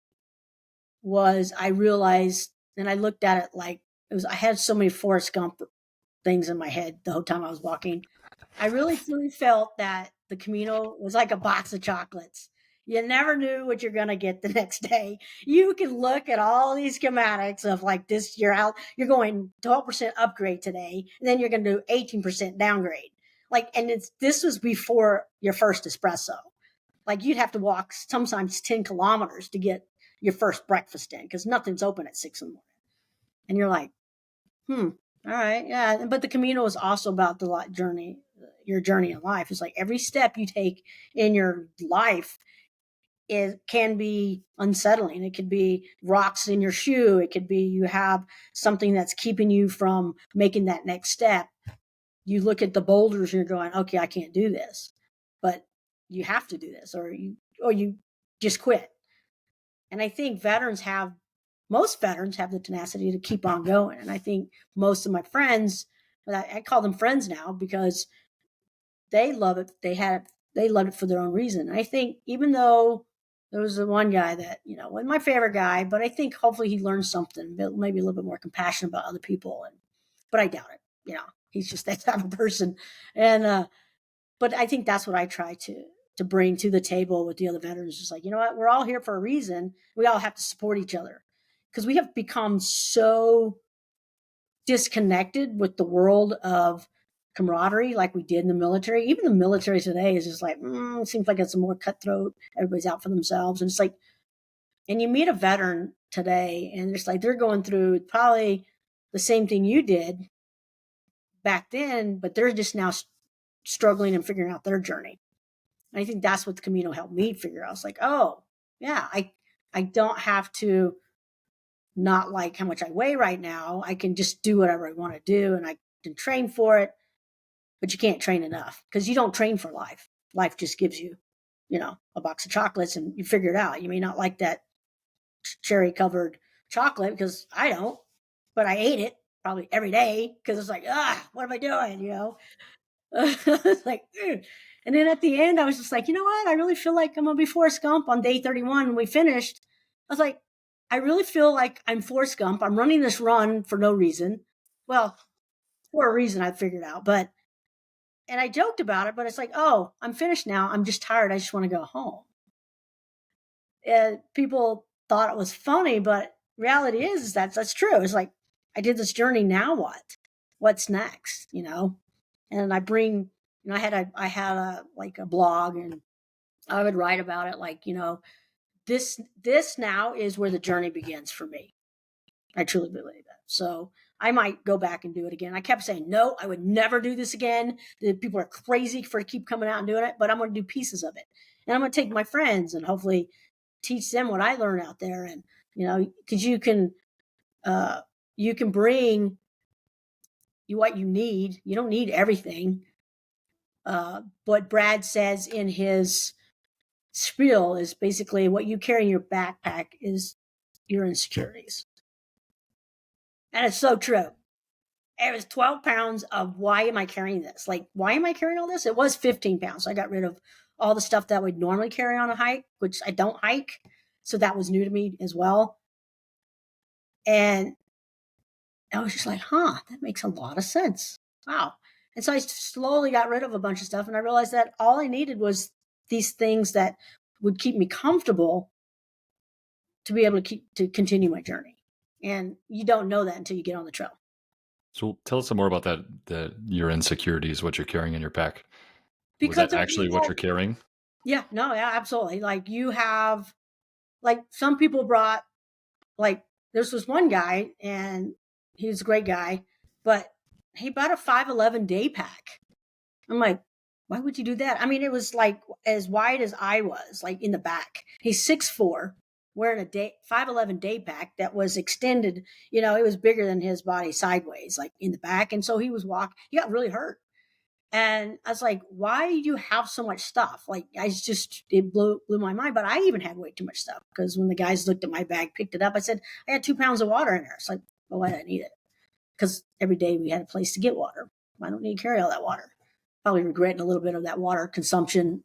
B: was I realized, and I looked at it like I had so many Forrest Gump things in my head the whole time I was walking. I really truly felt that the Camino was like a box of chocolates. You never knew what you're going to get the next day. You can look at all these schematics of like this, you're going 12% upgrade today, and then you're going to do 18% downgrade. Like, and this was before your first espresso. Like you'd have to walk sometimes 10 kilometers to get your first breakfast in because nothing's open at 6 in the morning. And you're like, all right, yeah. But the Camino is also about the journey, your journey in life. It's like every step you take in your life, it can be unsettling. It could be rocks in your shoe. It could be you have something that's keeping you from making that next step. You look at the boulders and you're going, okay, I can't do this, but you have to do this, or you just quit. And I think most veterans have the tenacity to keep on going. And I think most of my friends, I call them friends now because they love it. They loved it for their own reason. And I think even though there was the one guy that, wasn't my favorite guy, but I think hopefully he learned something, maybe a little bit more compassion about other people. But I doubt it. He's just that type of person. And, but I think that's what I try to bring to the table with the other veterans. Just like, you know what, we're all here for a reason. We all have to support each other because we have become so disconnected with the world of camaraderie like we did in the military. Even the military today is just like, it seems like it's more cutthroat. Everybody's out for themselves. And it's like, and you meet a veteran today and it's like they're going through probably the same thing you did back then, but they're just now struggling and figuring out their journey. And I think that's what the Camino helped me figure out. It's like, oh, yeah, I don't have to not like how much I weigh right now. I can just do whatever I want to do and I can train for it, but you can't train enough because you don't train for life. Life just gives you, a box of chocolates and you figure it out. You may not like that cherry covered chocolate because I don't, but I ate it probably every day because it's like, what am I doing? It's like, and then at the end, I was just like, you know what? I really feel like I'm going to be Forrest Gump on day 31 when we finished. I was like, I really feel like I'm Forrest Gump. I'm running this run for no reason. Well, for a reason I figured out, and I joked about it, but it's like, oh, I'm finished now. I'm just tired. I just want to go home. And people thought it was funny, but reality is that's true. It's like, I did this journey. Now what? What's next? And I bring, I had a like a blog and I would write about it. Like, this now is where the journey begins for me. I truly believe that. So I might go back and do it again. I kept saying, no, I would never do this again. The people are crazy for keep coming out and doing it, but I'm going to do pieces of it. And I'm going to take my friends and hopefully teach them what I learned out there. And, because you can bring what you need. You don't need everything. What Brad says in his spiel is basically what you carry in your backpack is your insecurities. And it's so true. It was 12 pounds of why am I carrying this? Like, why am I carrying all this? It was 15 pounds. So I got rid of all the stuff that I would normally carry on a hike, which I don't hike. So that was new to me as well. And I was just like, that makes a lot of sense. Wow. And so I slowly got rid of a bunch of stuff. And I realized that all I needed was these things that would keep me comfortable to be able to continue my journey. And you don't know that until you get on the trail.
A: So tell us some more about that your insecurities, what you're carrying in your pack. Was
B: Because
A: that actually what you're carrying?
B: Yeah, no, yeah, absolutely. Like you have, like some people brought, like there's this one guy and he was a great guy, but he bought a 5'11" day pack. I'm like, why would you do that? I mean, it was like as wide as I was, like in the back. He's 6'4", wearing a 5'11" day pack that was extended. It was bigger than his body sideways, like in the back. And so he got really hurt. And I was like, why do you have so much stuff? Like, it blew my mind. But I even had way too much stuff because when the guys looked at my bag, picked it up, I said, I had 2 pounds of water in there. It's like, well, why did I need it? Because every day we had a place to get water. I don't need to carry all that water. Probably regretting a little bit of that water consumption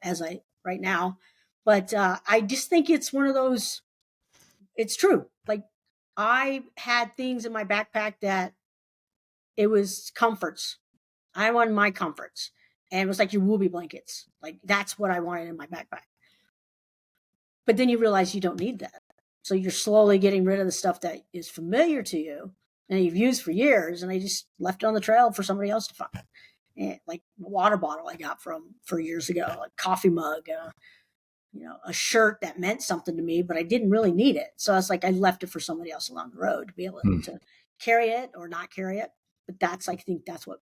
B: right now. But I just think it's one of those, it's true. Like I had things in my backpack that it was comforts. I wanted my comforts. And it was like your whoopee blankets. Like that's what I wanted in my backpack. But then you realize you don't need that. So you're slowly getting rid of the stuff that is familiar to you and you've used for years. And I just left it on the trail for somebody else to find. And like a water bottle I got for years ago, like coffee mug, a shirt that meant something to me, but I didn't really need it. So it's like I left it for somebody else along the road to be able
A: Hmm.
B: to carry it or not carry it. But I think that's what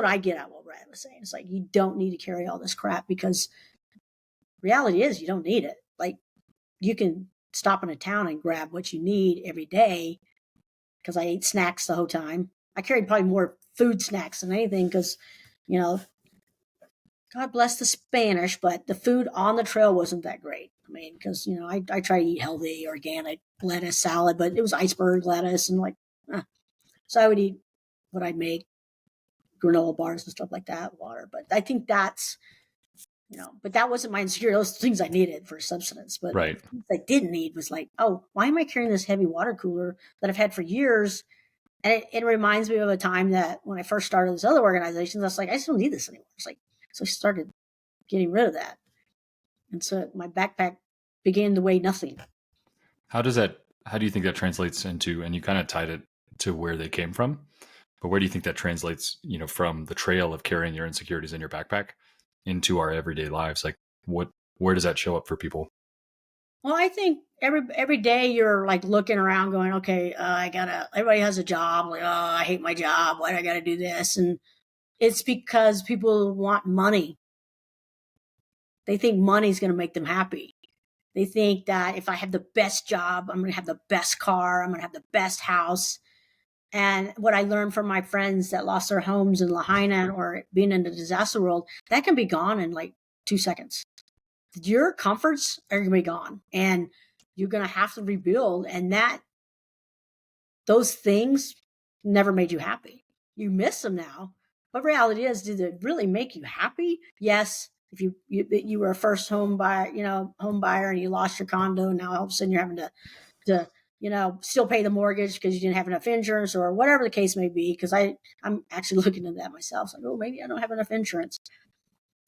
B: I get at what Brad was saying. It's like you don't need to carry all this crap because reality is you don't need it. Like you can stop in a town and grab what you need every day because I ate snacks the whole time. I carried probably more food snacks than anything because, you know, God bless the Spanish, but the food on the trail wasn't that great. I mean, because, I try to eat healthy, organic lettuce, salad, but it was iceberg lettuce and like, so I would eat what I'd make, granola bars and stuff like that, water. But I think that's, but that wasn't my insecurity. Those things I needed for subsistence. But
A: Right.
B: the things I didn't need was like, oh, why am I carrying this heavy water cooler that I've had for years? And it reminds me of a time that when I first started this other organization, I was like, I just don't need this anymore. It's like, so I started getting rid of that. And so my backpack began to weigh nothing.
A: How do you think that translates into, and you kind of tied it to where they came from, but where do you think that translates, from the trail of carrying your insecurities in your backpack into our everyday lives? Like where does that show up for people?
B: Well, I think every day you're like looking around going, okay, everybody has a job. Like, oh, I hate my job. Why do I got to do this? And it's because people want money. They think money's going to make them happy. They think that if I have the best job, I'm going to have the best car. I'm going to have the best house. And what I learned from my friends that lost their homes in Lahaina or being in the disaster world, that can be gone in like 2 seconds. Your comforts are going to be gone and you're going to have to rebuild. And those things never made you happy. You miss them now. But reality is, did it really make you happy? Yes. If you were a first home buyer, and you lost your condo, and now all of a sudden you're having to still pay the mortgage because you didn't have enough insurance or whatever the case may be. Because I'm actually looking into that myself. It's like, oh, maybe I don't have enough insurance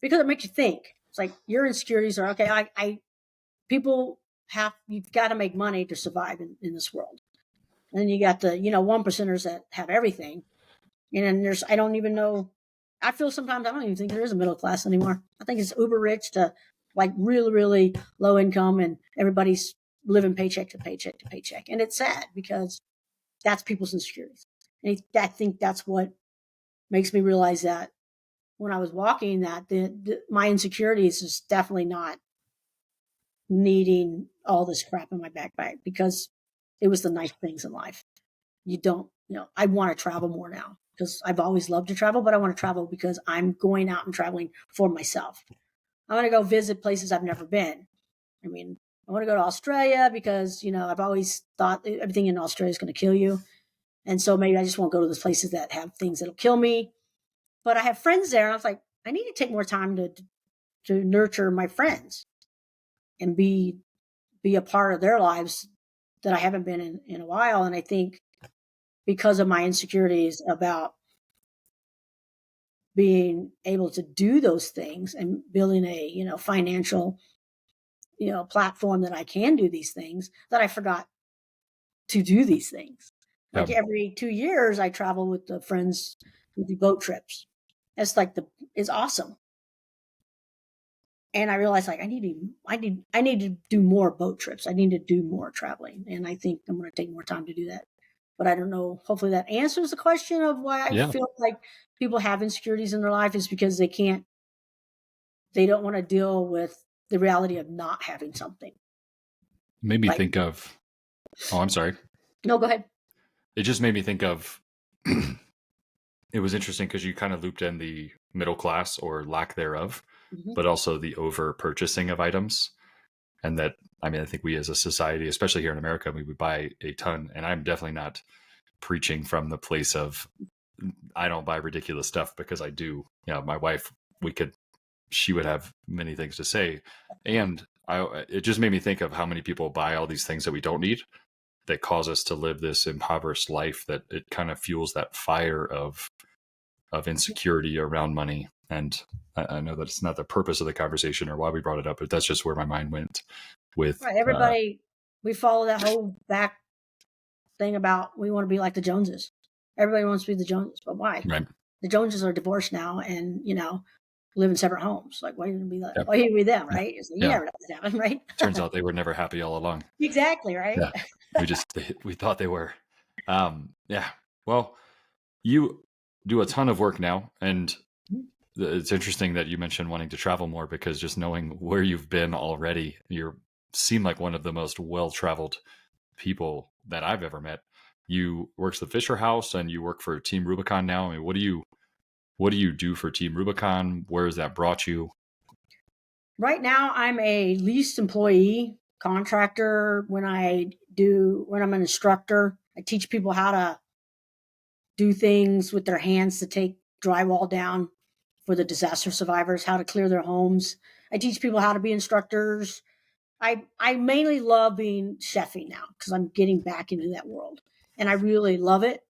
B: because it makes you think. It's like your insecurities are okay. You've got to make money to survive in this world. And then you got the, 1%ers that have everything. And then I don't even know. I feel sometimes I don't even think there is a middle class anymore. I think it's uber rich to like really, really low income and everybody's living paycheck to paycheck to paycheck. And it's sad because that's people's insecurities. And I think that's what makes me realize that when I was walking that my insecurities is definitely not needing all this crap in my backpack because it was the nice things in life. I want to travel more now because I've always loved to travel, but I want to travel because I'm going out and traveling for myself. I want to go visit places I've never been. I mean, I want to go to Australia because, I've always thought everything in Australia is going to kill you. And so maybe I just won't go to those places that have things that'll kill me. But I have friends there. And I was like, I need to take more time to nurture my friends and be a part of their lives that I haven't been in a while. And I think because of my insecurities about being able to do those things and building a financial platform that I can do these things, that I forgot to do these things.
A: Yeah.
B: Like every 2 years I travel with the friends who do boat trips. It's like it's awesome. And I realized like I need to do more boat trips. I need to do more traveling. And I think I'm going to take more time to do that. But I don't know. Hopefully that answers the question of why I
A: Yeah.
B: feel like people have insecurities in their life is because they don't want to deal with the reality of not having something.
A: Made me
B: Like,
A: think of, oh, I'm sorry.
B: no, go ahead.
A: It just made me think of, it was interesting because you kind of looped in the middle class or lack thereof,
B: Mm-hmm.
A: but also the over purchasing of items. And that, I mean, I think we as a society, especially here in America, we would buy a ton. And I'm definitely not preaching from the place of, I don't buy ridiculous stuff because I do. My wife, she would have many things to say. And it just made me think of how many people buy all these things that we don't need that cause us to live this impoverished life, that it kind of fuels that fire of insecurity around money. And I know that it's not the purpose of the conversation or why we brought it up, but that's just where my mind went with.
B: Right. Everybody, we follow that whole back thing about we want to be like the Joneses. Everybody wants to be the Joneses, but why?
A: Right.
B: The Joneses are divorced now, and live in separate homes. Like, why didn't it be that?
A: Yep.
B: Why didn't it be them,
A: Yeah.
B: right? It's like, you
A: Yeah.
B: never know what's happening, right?
A: Turns out they were never happy all along.
B: Exactly, right?
A: Yeah. We thought they were. Yeah. Well, you do a ton of work now, and it's interesting that you mentioned wanting to travel more, because just knowing where you've been already, you seem like one of the most well-traveled people that I've ever met. You works the Fisher House, and you work for Team Rubicon now. I mean, what do you do for Team Rubicon? Where has that brought you?
B: Right now, I'm a leased employee contractor. When I'm an instructor, I teach people how to do things with their hands to take drywall down for the disaster survivors, how to clear their homes. I teach people how to be instructors. I mainly love being chefing now because I'm getting back into that world and I really love it.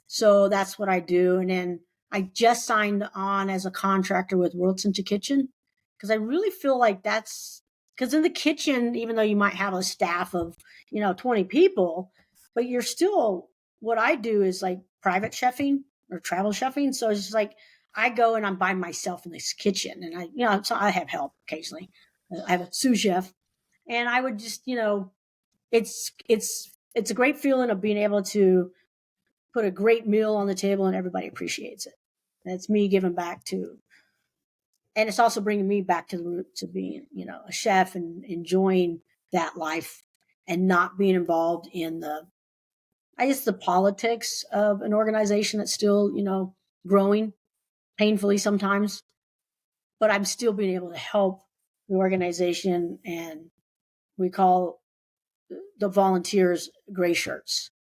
B: So that's what I do. And then I just signed on as a contractor with World Center Kitchen because I really feel like that's because in the kitchen, even though you might have a staff of, 20 people, but you're still, what I do is like private chefing or travel chefing. So it's just like I go and I'm by myself in this kitchen and so I have help occasionally. I have a sous chef and I would just, it's a great feeling of being able to put a great meal on the table and everybody appreciates it. That's me giving back to, and it's also bringing me back to the roots of being, a chef and enjoying that life and not being involved in I guess the politics of an organization that's still, growing painfully sometimes, but I'm still being able to help the organization and we call the volunteers gray shirts.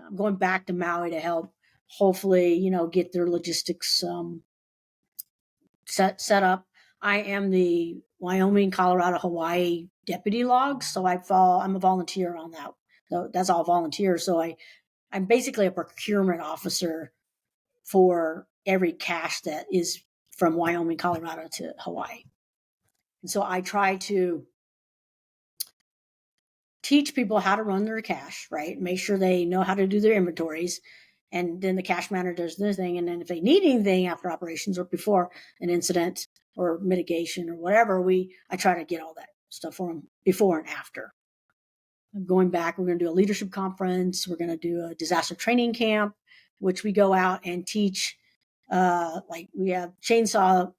B: I'm going back to Maui to help hopefully, get their logistics set up. I am the Wyoming, Colorado, Hawaii deputy log. So I'm a volunteer on that. So that's all volunteer. So I'm basically a procurement officer for every cache that is from Wyoming, Colorado to Hawaii. And so I try to teach people how to run their cache, right? Make sure they know how to do their inventories. And then the cache manager does their thing. And then if they need anything after operations or before an incident or mitigation or whatever, I try to get all that stuff for them before and after. Going back, we're going to do a leadership conference. We're going to do a disaster training camp, which we go out and teach. Like we have chainsaw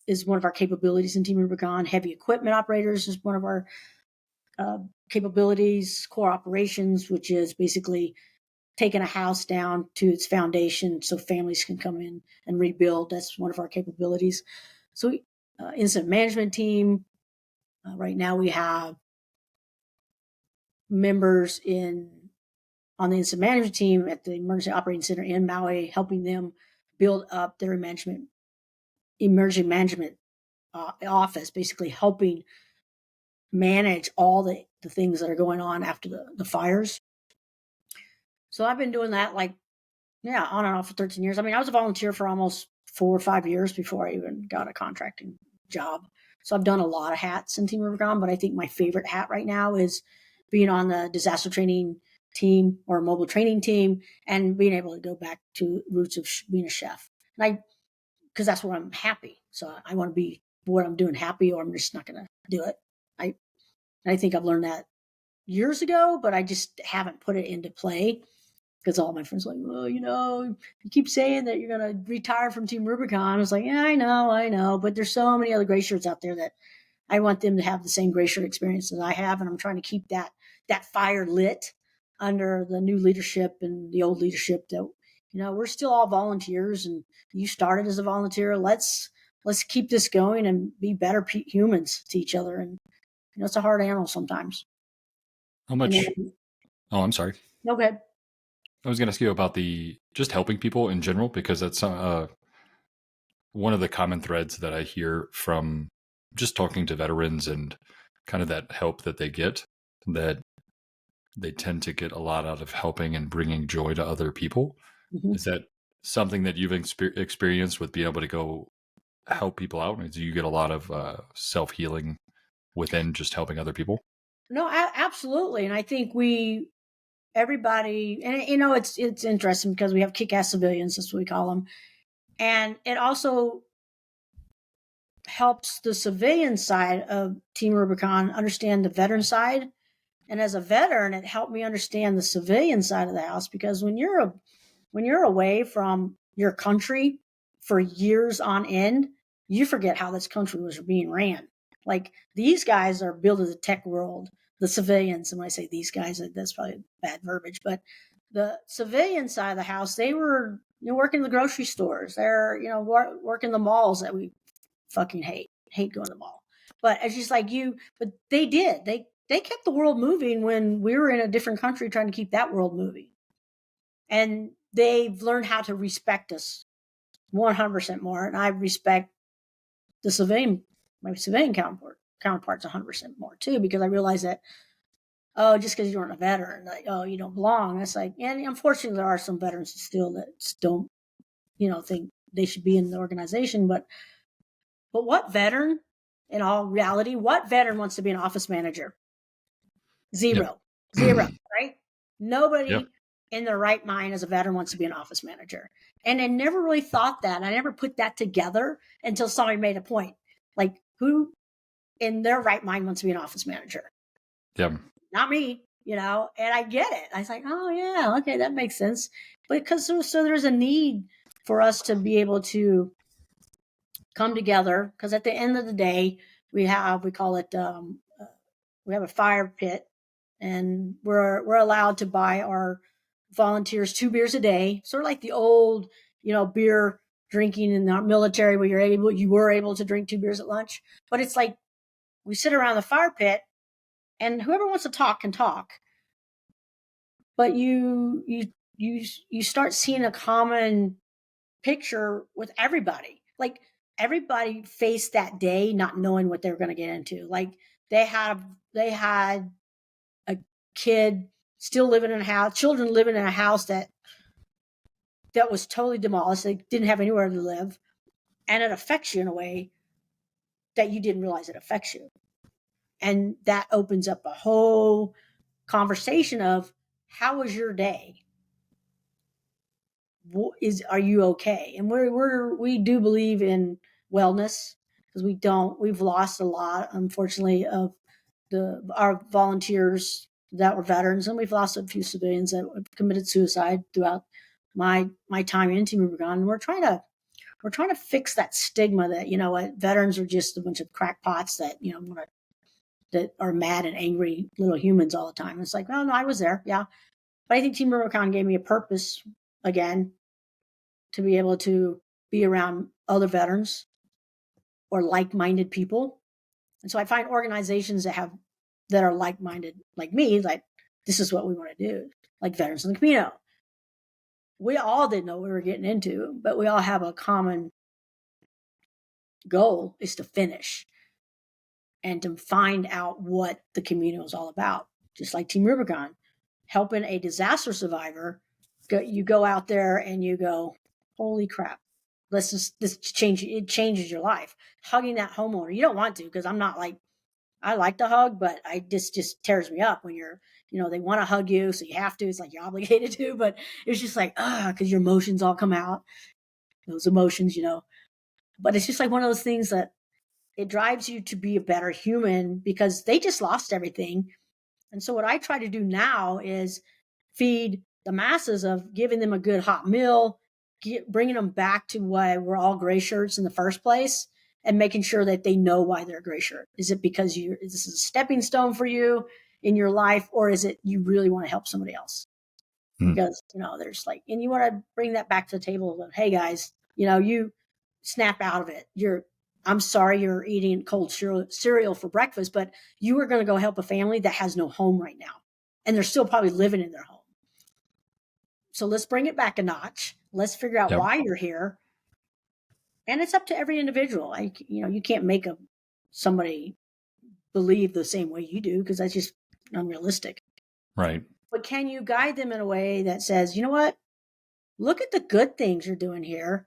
B: is one of our capabilities in Team Rubicon. Heavy equipment operators is one of our capabilities. Core operations, which is basically taking a house down to its foundation so families can come in and rebuild. That's one of our capabilities. So, incident management team. Right now, we have members on the incident management team at the Emergency Operating Center in Maui, helping them build up their emergency management office, basically helping manage all the things that are going on after the fires. So I've been doing that on and off for 13 years. I mean, I was a volunteer for almost 4 or 5 years before I even got a contracting job. So I've done a lot of hats in Team Rubicon, but I think my favorite hat right now is being on the disaster training team or mobile training team and being able to go back to roots of being a chef. And because that's where I'm happy. So I want to be what I'm doing happy, or I'm just not going to do it. I think I've learned that years ago, but I just haven't put it into play because all my friends are like, well, you keep saying that you're going to retire from Team Rubicon. I was like, yeah, I know. But there's so many other gray shirts out there that I want them to have the same gray shirt experience that I have. And I'm trying to keep that fire lit under the new leadership and the old leadership that, we're still all volunteers and you started as a volunteer. Let's keep this going and be better humans to each other. And, it's a hard animal sometimes.
A: How
B: And
A: much?
B: then,
A: Oh, I'm sorry.
B: okay.
A: I was going to ask you about just helping people in general, because that's one of the common threads that I hear from just talking to veterans and kind of that help that they get, that they tend to get a lot out of helping and bringing joy to other people.
B: Mm-hmm.
A: Is that something that you've experienced with being able to go help people out? Do you get a lot of self-healing within just helping other people?
B: No, absolutely. And I think everybody, and it's interesting because we have kick-ass civilians, that's what we call them. And it also, helps the civilian side of Team Rubicon understand the veteran side. And as a veteran, it helped me understand the civilian side of the house, because when you're away from your country for years on end, you forget how this country was being ran. Like, these guys are building the tech world, the civilians. And when I say these guys, that's probably bad verbiage, but the civilian side of the house, they were, working the grocery stores. They're, working the malls that we fucking hate going to the mall. But it's just like but they did. They kept the world moving when we were in a different country trying to keep that world moving. And they've learned how to respect us 100% more. And I respect my civilian counterparts 100% more too, because I realize that, just because you weren't a veteran, like, you don't belong. It's like, and unfortunately, there are some veterans still that don't, think they should be in the organization. But what veteran, in all reality, what veteran wants to be an office manager? Zero, right? Nobody
A: Yep.
B: in their right mind as a veteran wants to be an office manager. And I never really thought that. I never put that together until somebody made a point. Like, who in their right mind wants to be an office manager?
A: Yep.
B: Not me, and I get it. I was like, oh yeah, okay, that makes sense. But because so there's a need for us to be able to come together, because at the end of the day, we call it, we have a fire pit, and we're allowed to buy our volunteers 2 beers a day, sort of like the old, beer drinking in the military, where you were able to drink 2 beers at lunch. But it's like, we sit around the fire pit, and whoever wants to talk can talk. But you start seeing a common picture with everybody. Like, everybody faced that day not knowing what they were going to get into. Like, they had a kid still living in a house, children living in a house that was totally demolished. They didn't have anywhere to live, and it affects you in a way that you didn't realize it affects you. And that opens up a whole conversation of, how was your day? Are you okay? And we do believe in wellness, because we've lost a lot, unfortunately, of our volunteers that were veterans, and we've lost a few civilians that have committed suicide throughout my time in Team Rubicon. And we're trying to fix that stigma that, veterans are just a bunch of crackpots that are mad and angry little humans all the time. And it's like, well, no, I was there, yeah. But I think Team Rubicon gave me a purpose again, to be able to be around other veterans or like-minded people. And so I find organizations that are like-minded, like me, like, this is what we want to do, like Veterans in the Camino. We all didn't know what we were getting into, but we all have a common goal, is to finish and to find out what the Camino is all about. Just like Team Rubicon, helping a disaster survivor, you go out there and you go, holy crap, this changes your life. Hugging that homeowner, you don't want to, because I'm not like, I like to hug, but I just tears me up when you're, they want to hug you, so you have to. It's like you're obligated to, but it's just like, because your emotions all come out, those emotions. But it's just like one of those things that it drives you to be a better human, because they just lost everything. And so what I try to do now is feed the masses of giving them a good hot meal, bringing them back to why we're all gray shirts in the first place, and making sure that they know why they're a gray shirt. Is it because this is a stepping stone for you in your life, or is it you really want to help somebody else? Because, there's like, and you want to bring that back to the table of, hey guys, you snap out of it. I'm sorry you're eating cold cereal for breakfast, but you are going to go help a family that has no home right now, and they're still probably living in their home. So let's bring it back a notch. Let's figure out why you're here. And it's up to every individual. You can't make somebody believe the same way you do, because that's just unrealistic.
A: Right.
B: But can you guide them in a way that says, you know what? Look at the good things you're doing here,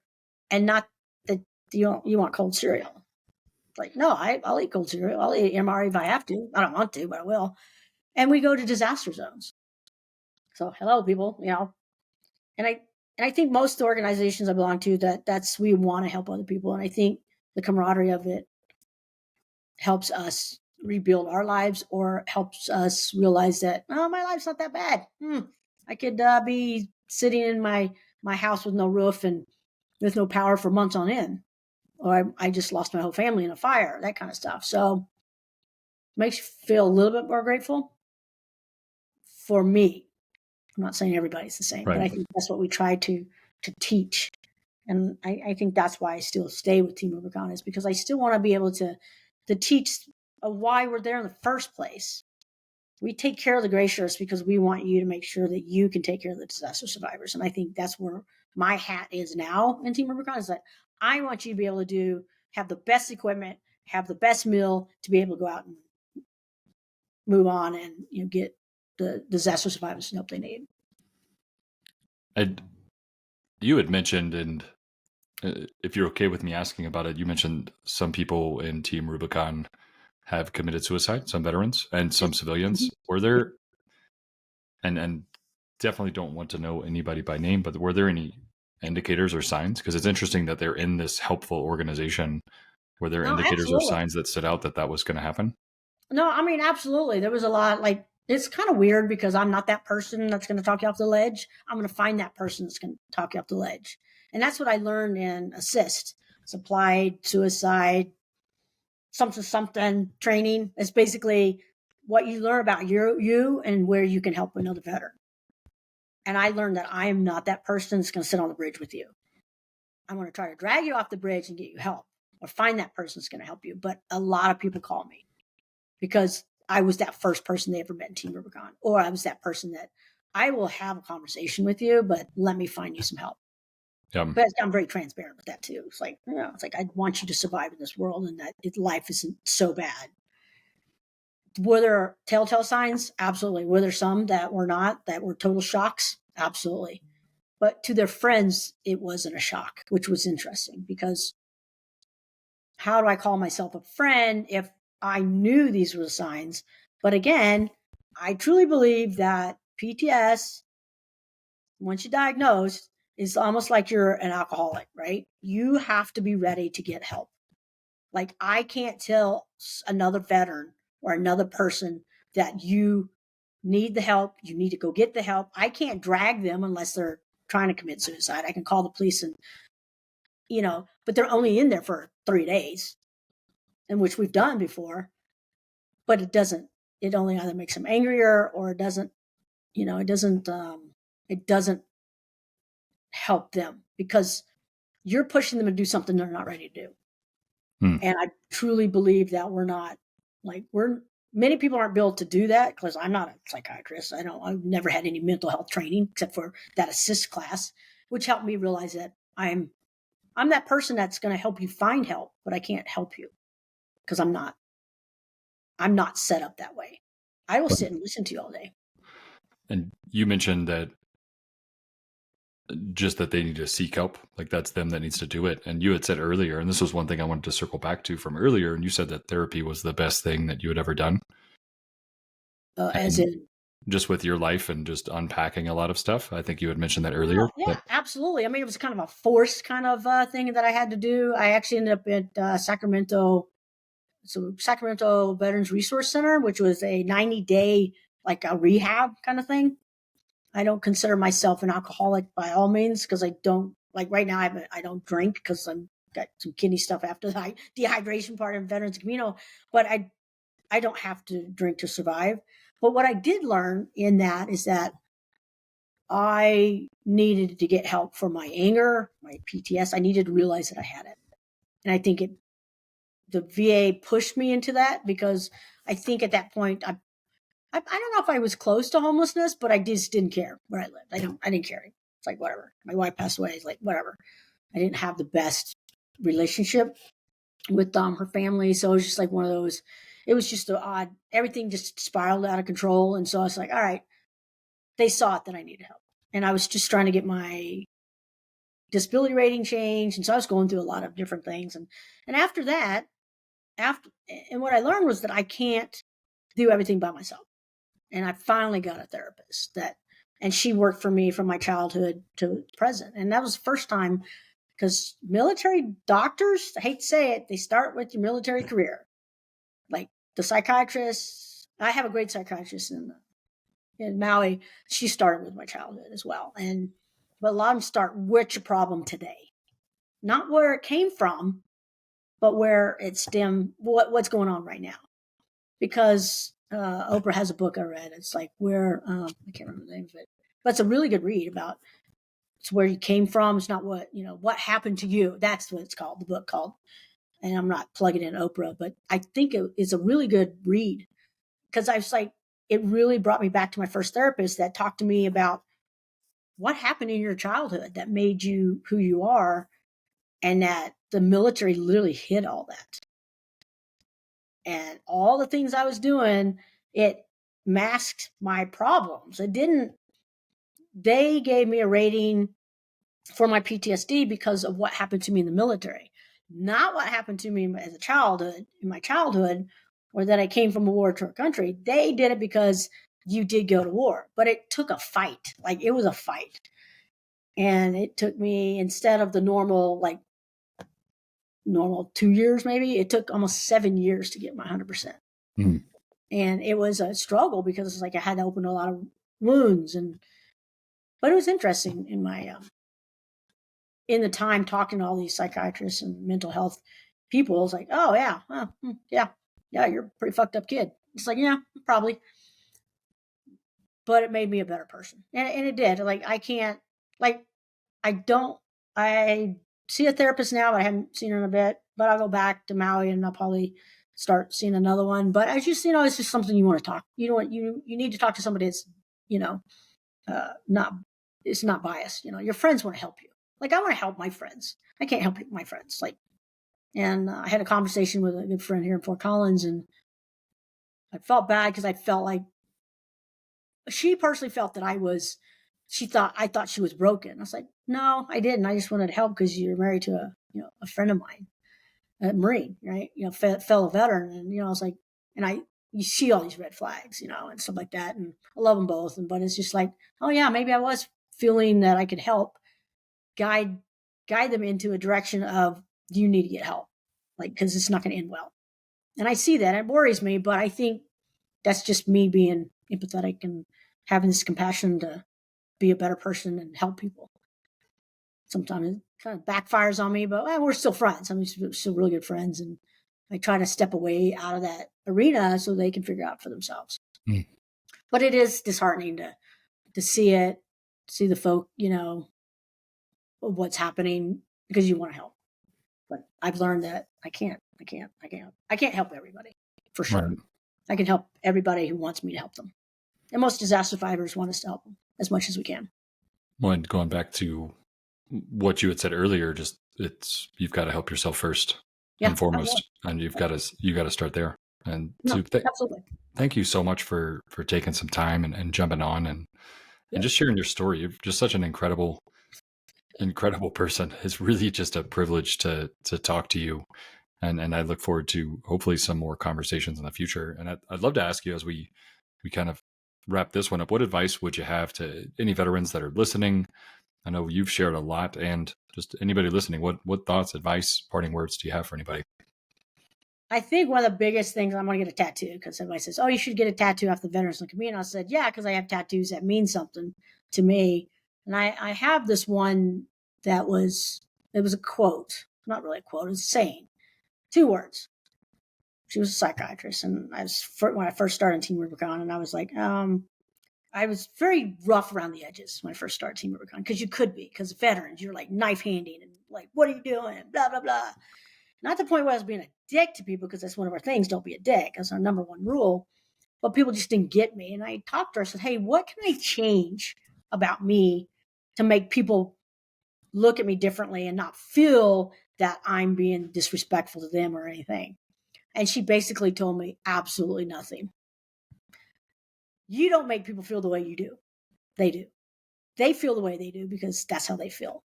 B: and not that you want cold cereal. Like, no, I'll eat cold cereal. I'll eat MRE if I have to. I don't want to, but I will. And we go to disaster zones. So hello, people, and I think most organizations I belong to, we want to help other people. And I think the camaraderie of it helps us rebuild our lives or helps us realize that, oh, my life's not that bad. I could be sitting in my house with no roof and with no power for months on end, or I just lost my whole family in a fire, that kind of stuff. So makes you feel a little bit more grateful for me. I'm not saying everybody's the same, but
A: Right.
B: I think that's what we try to teach. And I think that's why I still stay with Team Rubicon, is because I still want to be able to teach why we're there in the first place. We take care of the glaciers because we want you to make sure that you can take care of the disaster survivors. And I think that's where my hat is now in Team Rubicon, is that I want you to be able to have the best equipment, have the best meal, to be able to go out and move on and get the disaster survivors the help they need.
A: And you had mentioned, and if you're okay with me asking about it, you mentioned some people in Team Rubicon have committed suicide, some veterans and some civilians.
B: Mm-hmm.
A: Were there, and definitely don't want to know anybody by name, but were there any indicators or signs? Because it's interesting that they're in this helpful organization. Were there
B: No,
A: indicators or
B: absolutely.
A: signs that stood out that was going to happen?
B: No, I mean, absolutely. There was a lot, like, it's kind of weird because I'm not that person that's going to talk you off the ledge. I'm going to find that person that's going to talk you off the ledge. And that's what I learned in assist, supplied, suicide, something training. It's basically what you learn about you and where you can help another veteran. And I learned that I am not that person that's going to sit on the bridge with you. I'm going to try to drag you off the bridge and get you help, or find that person that's going to help you. But a lot of people call me because I was that first person they ever met in Team Rubicon, or I was that person that I will have a conversation with you, but let me find you some help.
A: Yeah.
B: But I'm very transparent with that too. It's like, it's like, I want you to survive in this world, and that life isn't so bad. Were there telltale signs? Absolutely. Were there some that were not, that were total shocks? Absolutely. But to their friends, it wasn't a shock, which was interesting, because how do I call myself a friend if I knew these were the signs? But again, I truly believe that PTS, once you diagnose, is almost like you're an alcoholic, right? You have to be ready to get help. Like, I can't tell another veteran or another person that you need the help, you need to go get the help. I can't drag them unless they're trying to commit suicide. I can call the police and, but they're only in there for 3 days, in which we've done before. But it only either makes them angrier, or it doesn't, it doesn't help them, because you're pushing them to do something they're not ready to do. And I truly believe that many people aren't built to do that, because I'm not a psychiatrist. I've never had any mental health training except for that assist class, which helped me realize that I'm that person that's going to help you find help, but I can't help you because I'm not set up that way. I will sit and listen to you all day.
A: And you mentioned that just that they need to seek help, like that's them that needs to do it. And you had said earlier, and this was one thing I wanted to circle back to from earlier, and you said that therapy was the best thing that you had ever done.
B: As
A: And
B: in,
A: just with your life and just unpacking a lot of stuff. I think you had mentioned that earlier.
B: yeah, absolutely. I mean, it was kind of a forced kind of thing that I had to do. I actually ended up at Sacramento Veterans Resource Center, which was a 90-day, like a rehab kind of thing. I don't consider myself an alcoholic by all means, because I don't, like, right now I don't drink because I'm got some kidney stuff after the dehydration part of Veterans Camino, but I don't have to drink to survive. But what I did learn in that is that I needed to get help for my anger, my PTS. I needed to realize that I had it. And I think the VA pushed me into that, because I think at that point, I don't know if I was close to homelessness, but I just didn't care where I lived. I didn't care. It's like, whatever. My wife passed away. It's like, whatever. I didn't have the best relationship with her family. So it was just like one of those, it was just odd. Everything just spiraled out of control. And so I was like, all right, they saw it that I needed help. And I was just trying to get my disability rating changed. And so I was going through a lot of different things. And after that, and what I learned was that I can't do everything by myself. And I finally got a therapist and she worked for me from my childhood to present. And that was the first time, because military doctors, I hate to say it, they start with your military career. like the psychiatrist. I have a great psychiatrist in Maui. She started with my childhood as well, but a lot of them start, what's your problem today, not where it came from, but where it stemmed, what's going on right now. Because Oprah has a book I read. It's like where I can't remember the name of it, but it's a really good read about it's where you came from. It's not what happened to you. That's what it's called. The book called. And I'm not plugging in Oprah, but I think it is a really good read because I was like, it really brought me back to my first therapist that talked to me about what happened in your childhood that made you who you are, and that the military literally hid all that. And all the things I was doing, it masked my problems. They gave me a rating for my PTSD because of what happened to me in the military, not what happened to me as in my childhood, or that I came from a war-torn country. They did it because you did go to war, but it took a fight. Like it was a fight. And it took me, instead of the normal 2 years, maybe it took almost 7 years to get my 100%.
A: Mm.
B: And it was a struggle because it's like I had to open a lot of wounds, but it was interesting in my in the time talking to all these psychiatrists and mental health people. I was like, oh yeah, yeah, you're a pretty fucked up kid. It's like, yeah, probably, but it made me a better person, and it did. Like I see a therapist now, but I haven't seen her in a bit. But I'll go back to Maui and I'll probably start seeing another one. But as it's just something you want to talk. You know what, you need to talk to somebody that's not it's not biased. Your friends want to help you. Like I want to help my friends. I can't help my friends. And I had a conversation with a good friend here in Fort Collins, and I felt bad because I felt like she personally felt that I thought she was broken. I was like, no, I didn't. I just wanted to help because you're married to a friend of mine, a Marine, right? Fellow veteran. And, I was like, you see all these red flags, and stuff like that. And I love them both. But it's just like, oh yeah, maybe I was feeling that I could help guide them into a direction of, you need to get help, because it's not going to end well. And I see that. It worries me, but I think that's just me being empathetic and having this compassion to be a better person and help people. Sometimes it kind of backfires on me, but we're still friends. I mean, we're still really good friends. And I try to step away out of that arena so they can figure out for themselves. Mm. But it is disheartening to see the folk, what's happening, because you want to help. But I've learned that I can't help everybody, for sure. Right. I can help everybody who wants me to help them. And most disaster survivors want us to help them as much as we can.
A: Well, and going back to what you had said earlier, you've got to help yourself first and foremost, and you've got to start there. And
B: absolutely.
A: Thank you so much for taking some time and jumping on and just sharing your story. You're just such an incredible person. It's really just a privilege to talk to you. And I look forward to hopefully some more conversations in the future. And I'd love to ask you, as we kind of wrap this one up, what advice would you have to any veterans that are listening? I know you've shared a lot, and just anybody listening, what thoughts, advice, parting words do you have for anybody?
B: I think one of the biggest things, I'm going to get a tattoo, because everybody says, oh, you should get a tattoo after the veterans look at me. And I said, yeah, because I have tattoos that mean something to me. And I have this one it was a quote, not really a quote, it was a saying, 2 words. She was a psychiatrist, and when I first started Team Rubicon, and I was like, I was very rough around the edges when I first started Team Rubicon, because you could be, because veterans, you're like knife handing and like, what are you doing? Blah, blah, blah. Not the point where I was being a dick to people, because that's one of our things. Don't be a dick. That's our number one rule. But people just didn't get me. And I talked to her. I said, hey, what can I change about me to make people look at me differently and not feel that I'm being disrespectful to them or anything? And she basically told me absolutely nothing. You don't make people feel the way you do. They do. They feel the way they do because that's how they feel.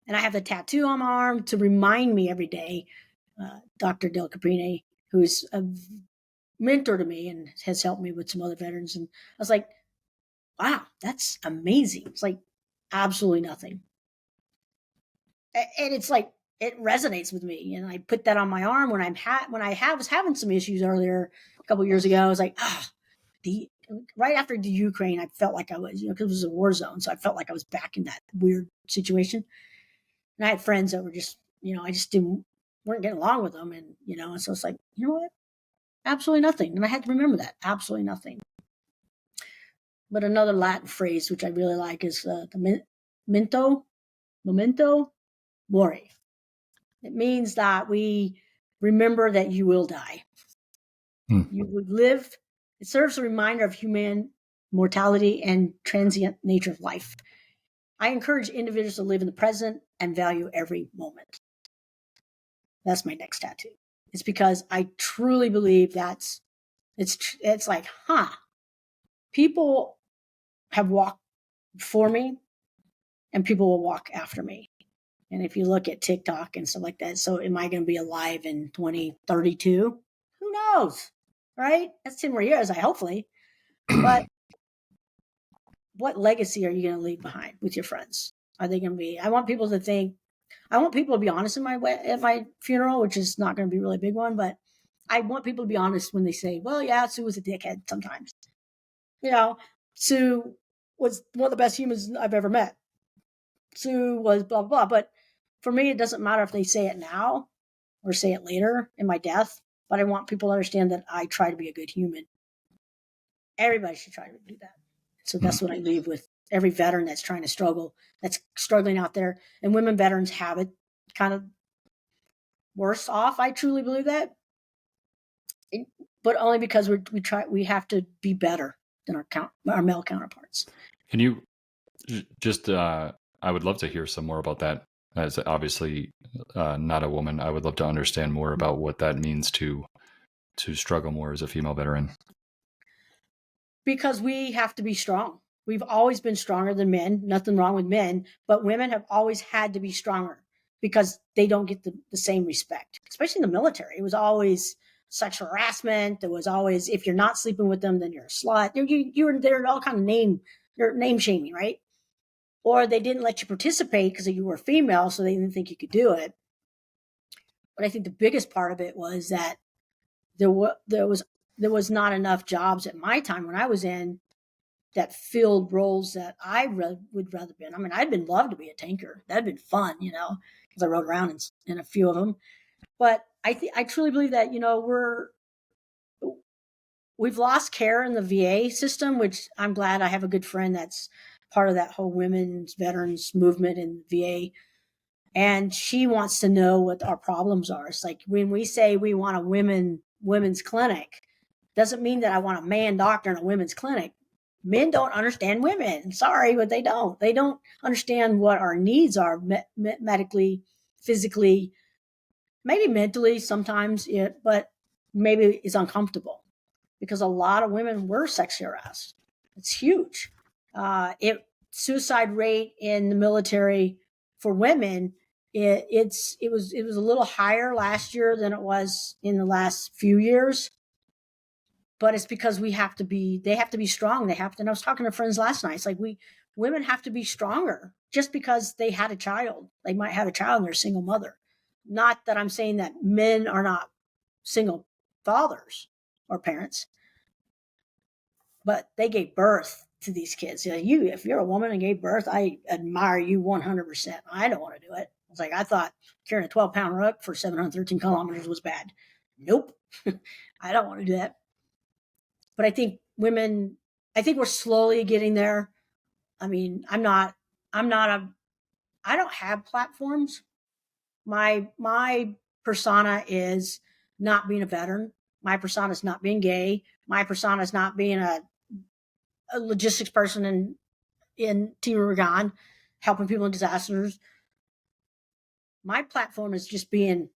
B: And I have the tattoo on my arm to remind me every day. Dr. Del Caprini, who's a mentor to me and has helped me with some other veterans. And I was like, wow, that's amazing. It's like absolutely nothing. And it's like, it resonates with me. And I put that on my arm when was having some issues earlier a couple of years ago. I was like, right after the Ukraine, I felt like I was, because it was a war zone. So I felt like I was back in that weird situation. And I had friends that were just, I just weren't getting along with them. And, and so it's like, you know what? Absolutely nothing. And I had to remember that. Absolutely nothing. But another Latin phrase, which I really like, is the memento mori. It means that we remember that you will die. You would live. It serves a reminder of human mortality and transient nature of life. I encourage individuals to live in the present and value every moment. That's my next tattoo. It's because I truly believe it's like, people have walked before me and people will walk after me. And if you look at TikTok and stuff like that, so am I going to be alive in 2032? Who knows? Right? That's 10 more years, hopefully. But what legacy are you going to leave behind with your friends? Are they going to be, I want people to be honest at my funeral, which is not going to be a really big one, but I want people to be honest when they say, well, yeah, Sue was a dickhead sometimes. Sue was one of the best humans I've ever met. Sue was blah, blah, blah. But for me, it doesn't matter if they say it now or say it later in my death, but I want people to understand that I try to be a good human. Everybody should try to do that. So that's what I leave with every veteran that's struggling out there. And women veterans have it kind of worse off. I truly believe that. But only because we have to be better than our male counterparts.
A: Can you just, I would love to hear some more about that. As obviously not a woman, I would love to understand more about what that means to struggle more as a female veteran.
B: Because we have to be strong. We've always been stronger than men. Nothing wrong with men, but women have always had to be stronger because they don't get the same respect, especially in the military. It was always sexual harassment. It was always, if you're not sleeping with them, then you're a slut. You were there, all kind of name shaming, right? Or they didn't let you participate because you were female, so they didn't think you could do it. But I think the biggest part of it was that there was not enough jobs at my time when I was in that filled roles that I would rather be in. I mean, I'd been loved to be a tanker. That'd been fun, because I rode around in a few of them. But I truly believe that, we've lost care in the VA system, which I'm glad I have a good friend that's part of that whole women's veterans movement in the VA. And she wants to know what our problems are. It's like when we say we want a women's clinic, doesn't mean that I want a man doctor in a women's clinic. Men don't understand women. Sorry, but they don't. They don't understand what our needs are medically, physically, maybe mentally sometimes, but maybe it's uncomfortable because a lot of women were sexually harassed. It's huge. Suicide rate in the military for women, it was a little higher last year than it was in the last few years. But it's because they have to be strong. And I was talking to friends last night. It's like women have to be stronger just because they had a child. They might have a child and they're a single mother. Not that I'm saying that men are not single fathers or parents, but they gave birth to these kids. If you're a woman and gave birth, I admire you 100%. I don't want to do it. It's like, I thought carrying a 12-pound ruck for 713 kilometers was bad. Nope. I don't want to do that. But I think we're slowly getting there. I mean, I don't have platforms. My persona is not being a veteran. My persona is not being gay. My persona is not being a logistics person in Team Rubicon, helping people in disasters. My platform is just being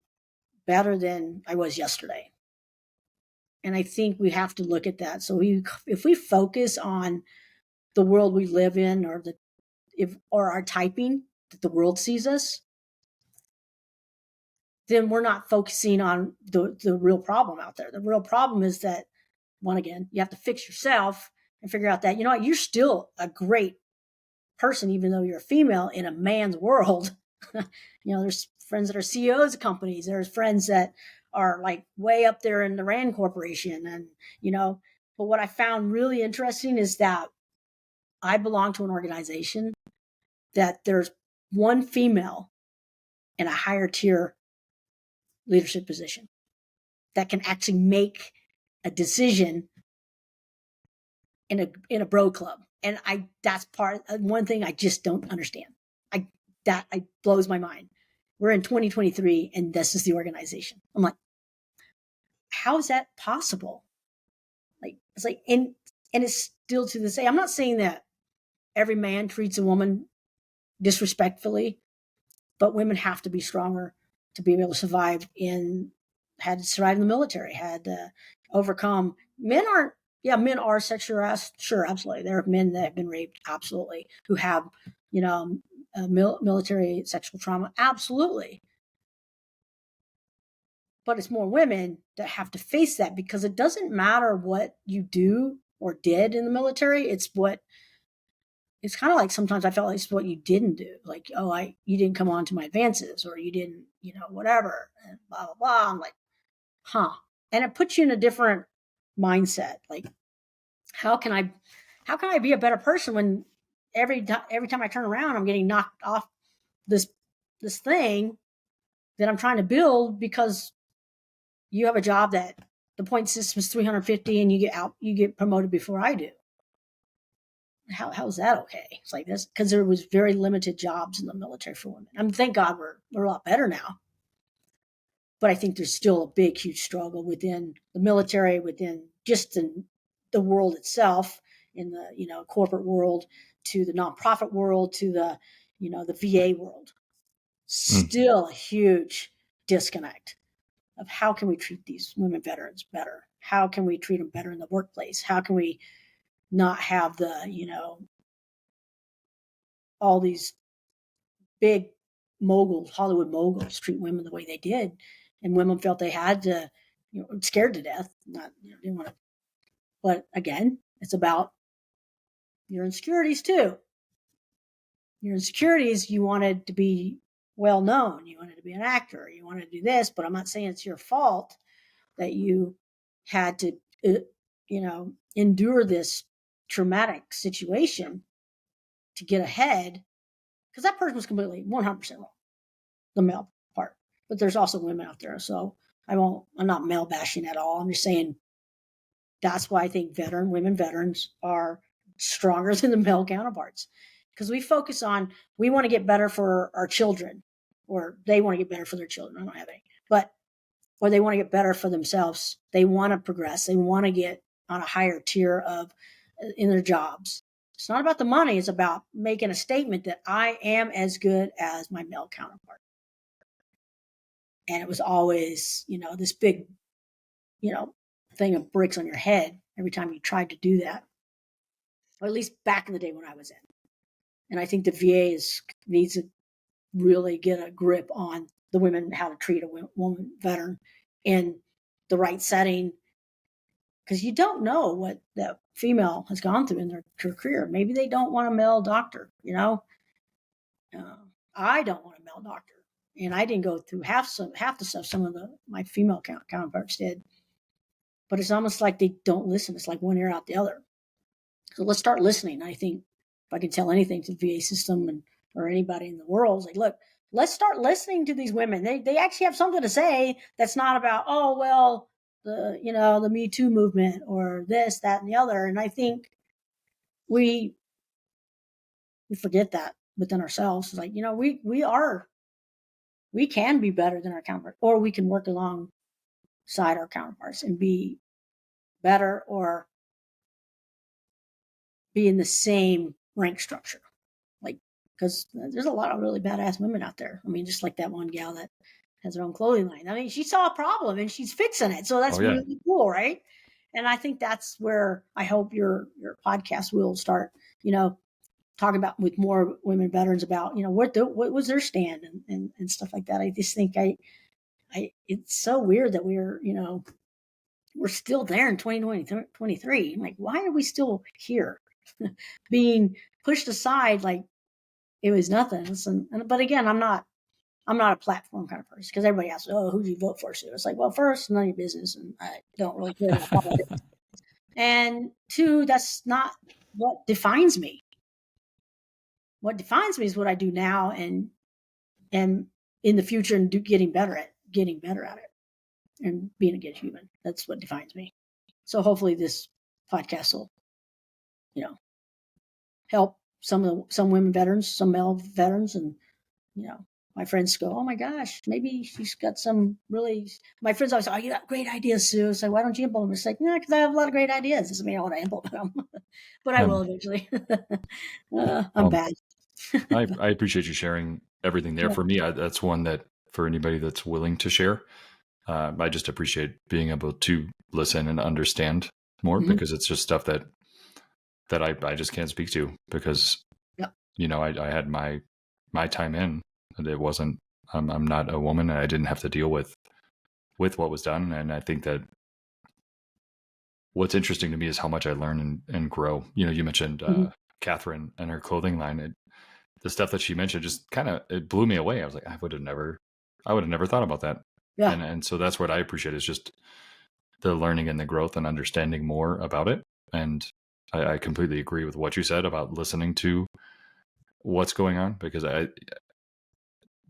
B: better than I was yesterday. And I think we have to look at that. So if we focus on the world we live in, or our typing that the world sees us, then we're not focusing on the real problem out there. The real problem is that, again, you have to fix yourself and figure out that, you're still a great person, even though you're a female in a man's world. There's friends that are CEOs of companies. There's friends that are like way up there in the Rand Corporation. And, but what I found really interesting is that I belong to an organization that there's one female in a higher tier leadership position that can actually make a decision in a bro club. And that's one thing I just don't understand. That blows my mind. We're in 2023 and this is the organization. I'm like, how is that possible? Like, it's like, and it's still to this day. I'm not saying that every man treats a woman disrespectfully, but women have to be stronger to be able to survive had to survive in the military, had to overcome. Men are sexual harassed. Sure, absolutely. There are men that have been raped, absolutely, who have, military sexual trauma, absolutely. But it's more women that have to face that, because it doesn't matter what you do or did in the military. It's kind of like, sometimes I felt like it's what you didn't do. Like, you didn't come on to my advances, or you didn't, whatever, and blah, blah, blah. I'm like, huh. And it puts you in a different mindset. Like, how can I be a better person when every time I turn around, I'm getting knocked off this thing that I'm trying to build, because you have a job that the point system is 350 and you get promoted before I do. How's that okay? It's like this, because there was very limited jobs in the military for women. I mean, thank God we're a lot better now. But I think there's still a big, huge struggle within the military, within just the world itself, in the corporate world, to the nonprofit world, to the the VA world. Still a huge disconnect of how can we treat these women veterans better? How can we treat them better in the workplace? How can we not have all these big moguls, Hollywood moguls, treat women the way they did, and women felt they had to, scared to death. Not didn't want to. But again, it's about your insecurities too. Your insecurities. You wanted to be well known. You wanted to be an actor. You wanted to do this. But I'm not saying it's your fault that you had to, endure this traumatic situation to get ahead, because that person was completely 100% wrong, the male part. But there's also women out there, so I'm not male bashing at all. I'm just saying that's why I think women veterans are stronger than the male counterparts, because we focus on, we want to get better for our children, or they want to get better for their children. I don't have any, or they want to get better for themselves. They want to progress. They want to get on a higher tier in their jobs. It's not about the money. It's about making a statement that I am as good as my male counterpart. And it was always, this big, thing of bricks on your head every time you tried to do that. Or at least back in the day when I was in. And I think the VA needs to really get a grip on the women, how to treat a woman veteran in the right setting, because you don't know what that female has gone through in their career. Maybe they don't want a male doctor, I don't want a male doctor, and I didn't go through half the stuff some of my female counterparts did. But it's almost like they don't listen. It's like one ear out the other. So let's start listening. I think if I can tell anything to the VA system or anybody in the world, it's like, look, let's start listening to these women. They actually have something to say that's not about, oh, well, the Me Too movement or this, that, and the other. And I think we forget that within ourselves. It's like, we can be better than our counterpart, or we can work alongside our counterparts and be better, or be in the same rank structure. Like, because there's a lot of really badass women out there. I mean, just like that one gal that has her own clothing line. I mean, she saw a problem and she's fixing it. So that's really cool, right? And I think that's where I hope your podcast will start, talking about with more women veterans about, what was their stand and stuff like that. I just think it's so weird that we're still there in 2023. I'm like, why are we still here being pushed aside like it was nothing? But again, I'm not I'm not a platform kind of person because everybody asks, "Oh, who do you vote for?" So it's like, well, first, none of your business, and I don't really care about politics. And two, that's not what defines me. What defines me is what I do now, and in the future, and getting better at it, and being a good human. That's what defines me. So hopefully, this podcast will, you know, help some women veterans, some male veterans, and my friends go, "Oh my gosh, maybe she's got some really." My friends always, "Oh, you got great ideas, Sue." So why don't you implement them? It's like, no, because I have a lot of great ideas. Doesn't mean I want to implement them, but I
A: Um,
B: will eventually. I'm
A: well,
B: bad.
A: I appreciate you sharing everything there.
B: Yeah.
A: For me, that's one that for anybody that's willing to share, I just appreciate being able to listen and understand more
B: Mhm.
A: because it's just stuff that I just can't speak to because
B: Yep.
A: I had my time in, and it wasn't. I'm not a woman, and I didn't have to deal with what was done. And I think that what's interesting to me is how much I learn and grow. You mentioned
B: Mhm.
A: Catherine and her clothing line. The stuff that she mentioned just kind of it blew me away. I was like, I would have never thought about that.
B: Yeah.
A: And so that's what I appreciate is just the learning and the growth and understanding more about it. And I completely agree with what you said about listening to what's going on because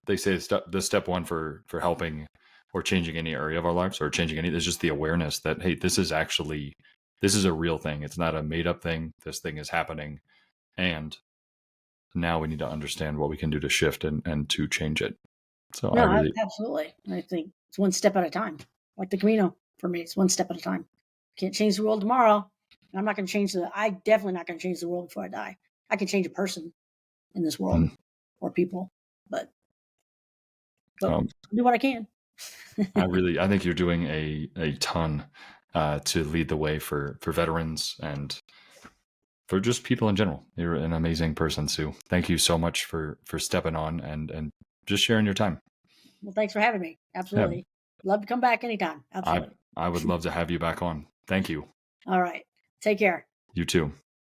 A: they say the step one for helping or changing any area of our lives or changing any is just the awareness that, hey, this is a real thing. It's not a made up thing. This thing is happening. And now we need to understand what we can do to shift and to change it. So I
B: No,
A: really,
B: absolutely. I think it's one step at a time. Like the Camino for me, it's one step at a time. Can't change the world tomorrow. I'm not going to change I definitely not going to change the world before I die. I can change a person in this world
A: mm,
B: or people, but
A: um,
B: do what I can.
A: I think you're doing a ton to lead the way for veterans and for just people in general. You're an amazing person, Sue. Thank you so much for stepping on and just sharing your time.
B: Well, thanks for having me.
A: Yeah,
B: Absolutely. Love to come back anytime.
A: I
B: Absolutely.
A: I would love to have you back on. Thank you.
B: All right. Take care.
A: You too.